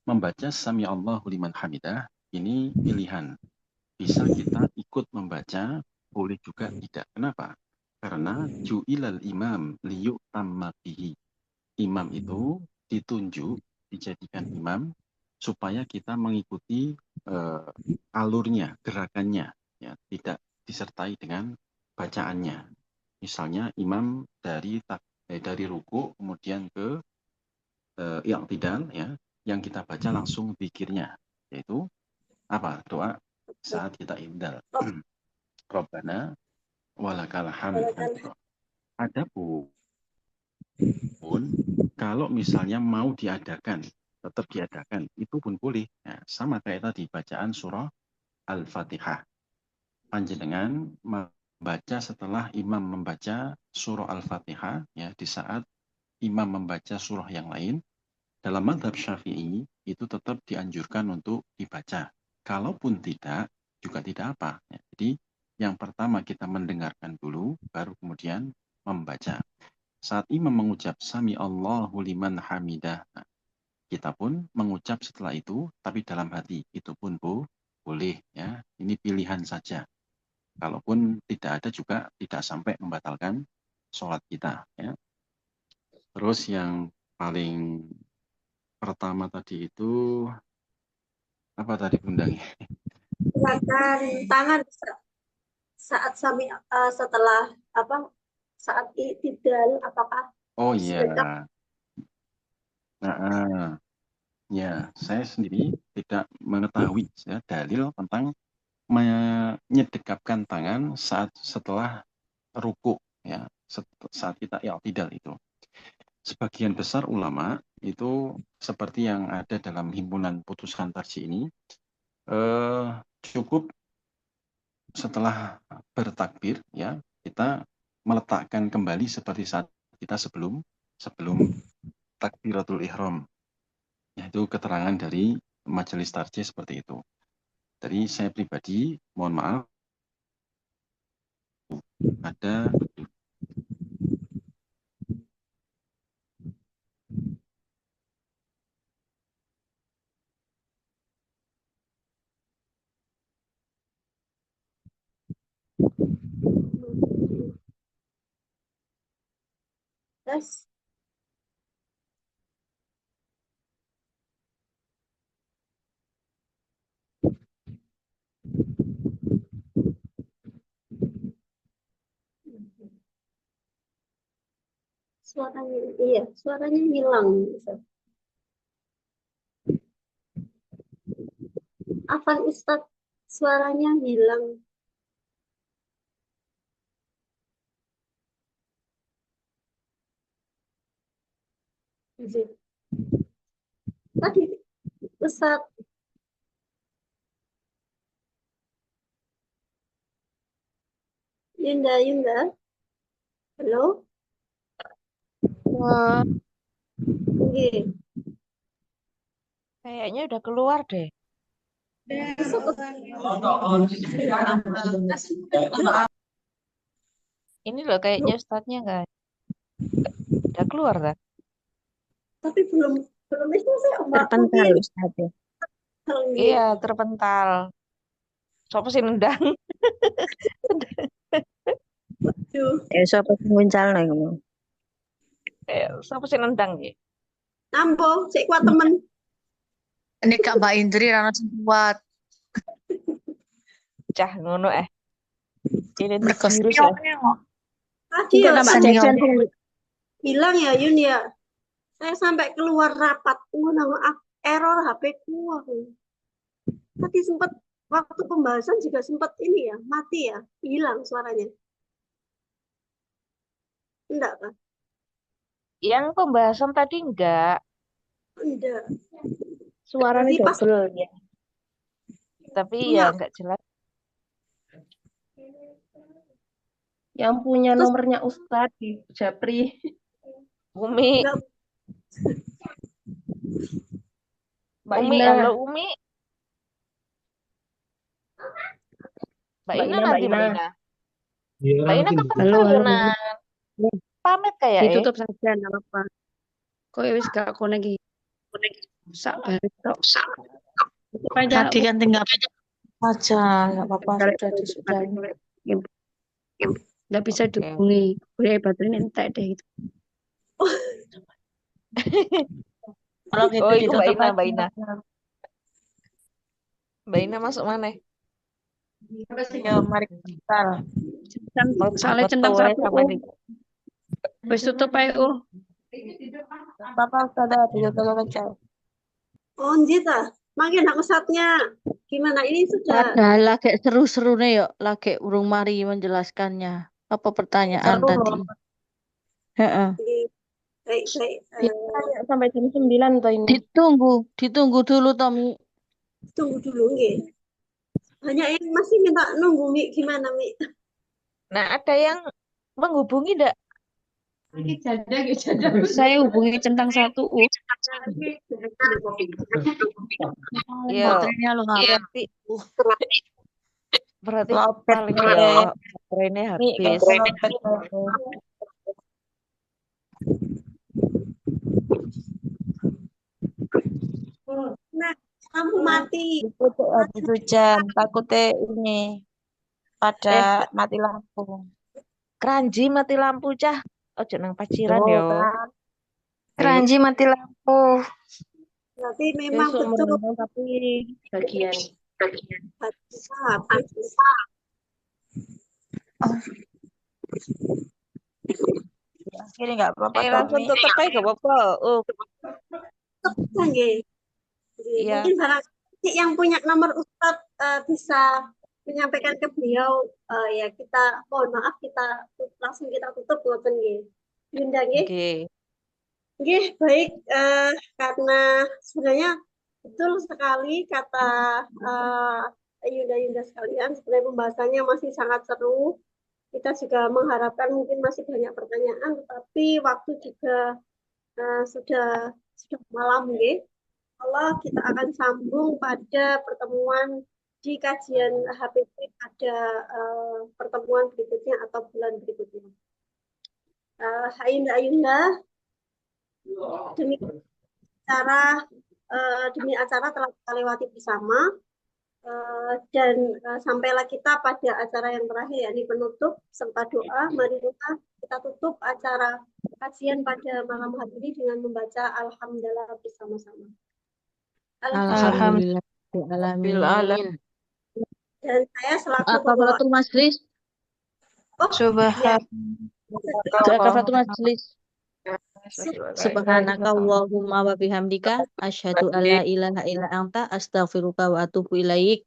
membaca Sami Allahu liman hamidah ini pilihan. Bisa kita ikut membaca, boleh juga tidak. Kenapa? Karena ju'ilal imam liyu'tamma bihi. Imam itu ditunjuk, dijadikan imam supaya kita mengikuti alurnya, gerakannya, ya, tidak disertai dengan bacaannya. Misalnya imam dari ruku kemudian ke i'tidal, ya, yang kita baca langsung zikirnya, yaitu apa? Doa saat kita i'tidal. Rabbana walakal hamd. Adapun kalau misalnya mau diadakan, tetap diadakan, itu pun boleh. Nah, sama kayak tadi bacaan surah Al-Fatihah. Panjenengan membaca setelah imam membaca surah Al-Fatihah, ya, di saat imam membaca surah yang lain, dalam mazhab Syafi'i itu tetap dianjurkan untuk dibaca. Kalaupun tidak, juga tidak apa. Ya, jadi yang pertama kita mendengarkan dulu, baru kemudian membaca. Saat imam mengucap Sami Allahu liman hamidah, nah, kita pun mengucap setelah itu, tapi dalam hati. Itu pun boleh. Ya. Ini pilihan saja. Kalaupun tidak ada juga tidak sampai membatalkan sholat kita. Ya. Terus yang paling pertama tadi itu, apa tadi Bundang? gerakan tangan saat setelah apa saat i'tidal apakah Oh iya. sedekap Nah, ya, saya sendiri tidak mengetahui ya, dalil tentang menyedekapkan tangan setelah ruku, ya, saat kita i'tidal itu. Sebagian besar ulama itu seperti yang ada dalam himpunan putusan tarjih ini, cukup setelah bertakbir, ya, kita meletakkan kembali seperti saat kita sebelum takbiratul ihram. Yaitu keterangan dari majelis tarjih seperti itu. Dari saya pribadi, mohon maaf, ada Tes. Suaranya, iya, suaranya hilang. Afan Ustadz, suaranya hilang. Tadi Ustadz, Yunda, Yunda, halo, Wah, Nggih. kayaknya udah keluar deh. Ini loh kayaknya ustadznya nggak udah keluar kan? Tapi belum itu saya Terpental Ustadz. Iya, terpental. Sopo sih nendang? Siapa sing nguncal nih kamu? Sopo sih nendang ya? Nampo, sik kuat temen. Ini Kak Mbak Indri rana sing kuat. Cah ngono Ini Mergo virus Tadi Enggak ya tambah Sandi jajan ngomong. bilang ya Yun ya. Saya sampai keluar rapat, error HP ku aku. Tadi sempat waktu pembahasan juga sempat ini ya, mati ya, hilang suaranya. Enggak kan? Yang pembahasan tadi enggak, Enggak. Suaranya Jadi pas double ya. tapi Punya. ya enggak jelas. Yang punya Terus- nomornya Ustadz di Japri. Umi, enggak, Mbak Umi, Ina. halo Umi. Mbak Ina nanti Mbak Ina. Mbak Ina kapan Halo, halo. tahunan? Pamit kayak Ditutup saja, enggak apa-apa. Kok wis gak konek iki. Sak balik tok. Tutup aja. Tadi kan tinggal aja, nggak apa-apa Kalau sudah disudahi. Nggak bisa Oke. dihubungi. Udah baterainya entek deh gitu. Kalau gitu Oh, itu Mbak ditutup Ina, aja. Mbak Ina. Mbak Ina masuk mana? Ya, mari kita. Soalnya centang Betul, satu. sama nih. Wis tutup aja. Apa sudah ditutup aja. oh Njita, makin aku saatnya. Gimana ini sudah Padahal lagi seru-serunya yuk, lagi urung mari menjelaskannya. Apa pertanyaan Seru tadi? loh. Heeh. baik. Sampai jam 9 toh ini. Ditunggu dulu Tommy. Tunggu dulu nggih. Banyak yang masih minta nunggu Mi, gimana Mi? Nah, ada yang menghubungi enggak? Saya hubungi centang satu. Iya. Baterainya lo nggak. Berarti Lopet paling gue. ya baterainya habis. Lopet gue. Nah, lampu mati. Ditutup habis hujan. Takutnya ini pada mati lampu. Keranji mati lampu cah. Ojo nang paciran yo. Kan. Keranji mati lampu. Berarti memang Besok betul merenung tapi bagian. habis. Akhirnya nggak apa-apa. Langsung Tommy. tutup aja gak apa-apa. Oh, Tetap nggih. Iya. Mungkin barangkali yang punya nomor Ustadz bisa menyampaikan ke beliau, ya kita mohon maaf kita langsung kita tutup ngoten nggih. Yunda nggih. oke. Nggih, baik, karena sebenarnya betul sekali kata Yunda-Yunda sekalian, sebenarnya pembahasannya masih sangat seru. Kita juga mengharapkan mungkin masih banyak pertanyaan, tetapi waktu juga sudah malam, nggih. Allah kita akan sambung pada pertemuan di kajian HPP pada pertemuan berikutnya atau bulan berikutnya. Ayunda, demi acara telah kita lewati bersama. Dan sampailah kita pada acara yang terakhir, yakni penutup serta doa. Mari kita tutup acara kajian pada malam hari ini dengan membaca Alhamdulillah bersama-sama. Alhamdulillah. Dan saya selaku pembawa Kafaratul majlis. ya, Kafaratul majlis. Subhanaka Allahumma wa bihamdika asyhadu alla ilaha illa anta astaghfiruka wa atubu ilaik.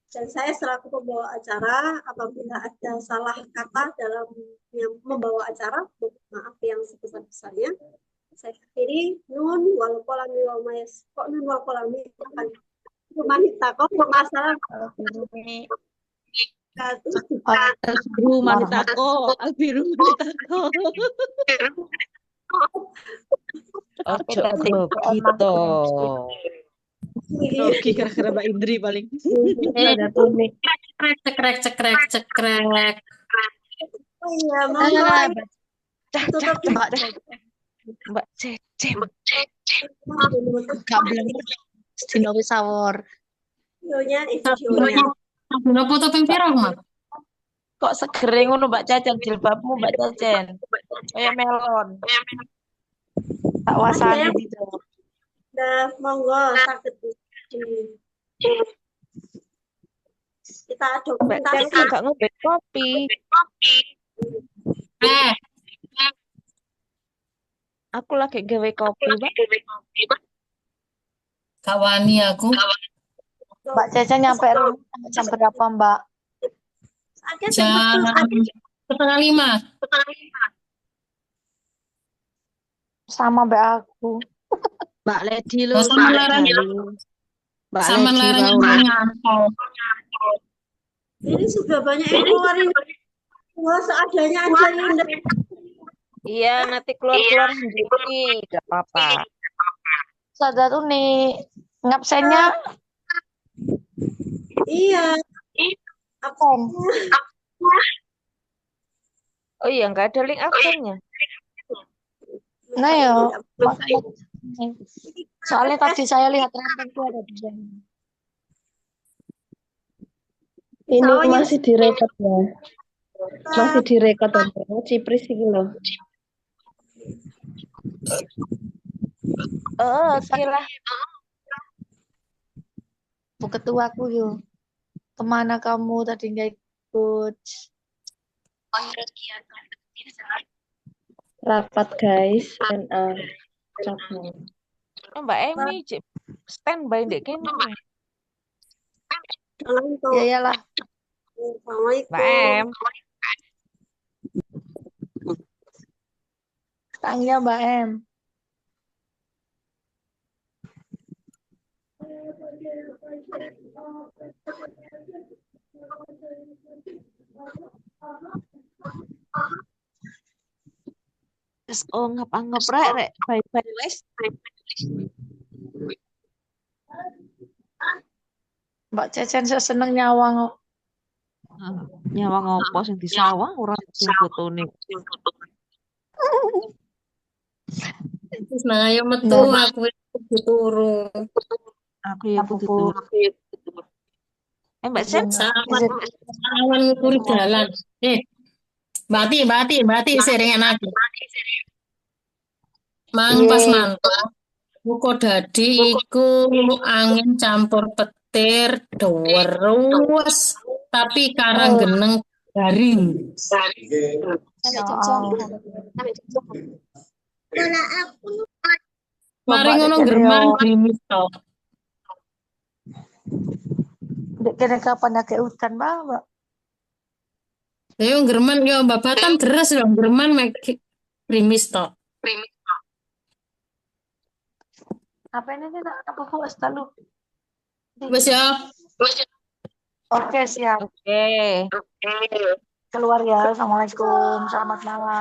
dan saya selaku pembawa acara, apabila ada salah kata dalam yang membawa acara, maaf yang sebesar-besarnya. Saya akhiri nun wal qalami wa mayas. Kok nun wal qalami akan wanita kok masalah Albiru manitako, albiru manitako. Ojo begitu. Rogi gara-gara Mbak Indri paling. Cekrek. Oh iya, monggo. Mbak Cecem. Gak belum Dino wis sawur. Videonya. Udah foto pempiro, Mak? Kok segere ngono Mbak Cecen jilbabmu Mbak Cecen. Kayak melon. Tak wasani gitu. Nah, monggo sakit kita Mbak Cecen dokumentasi. gak ngobet kopi. Aku lagi gawe kopi, Mbak. Kawani aku. Mbak Cecen nyampe rumah jam berapa, Mbak? Jam 4:30. Sama Mbak aku. Mbak Ledi lu, Sama Mbak larang. Mbak Sama Ledi larang mau. nyantol. Ini sudah banyak yang keluarin. Wah, seadanya aja Yunda. Iya, nanti keluar-keluar sendiri, gak apa-apa. Sadar tuh nih, ngabsennya Iya. absen. Oh iya, nggak ada link absennya. Nah ya, soalnya tadi saya lihat ranteng itu ada di sana. Ini Soalnya- masih direkod ya. Masih direkod Tante. Cipris iki loh. Oke lah. Bu ketuaku yuk. Kemana kamu tadi nggak ikut? Rapat guys. Cabang. Mbak Emi, standby dek kene. Assalamualaikum. Ya iyalah, Assalamualaikum. Mbak Em. Tanya Mbak Em. Terus ngap-ngap rek, bye-bye les. Mbak Cecen saya seneng nyawang kok. Nyawang ngopo sing disawang ora sing fotone. Terus nah ayo metu aku turu. Aku ya kudu turu. Mbak Cen, Awan ngukuri dalan. Mbati seringan aku. Mang pas mantap. Muko dadi iku angin campur petir dawerus tapi karang geneng garing. Mari ngono german gerimis to. Dek kene kapan ada hutan Mbak? Yo german yo babatan deres yo german mek gerimis to. Apa ini nak apa host lalu? Wis ya. Oke siap. Oke. Keluar ya. Assalamualaikum. Selamat malam.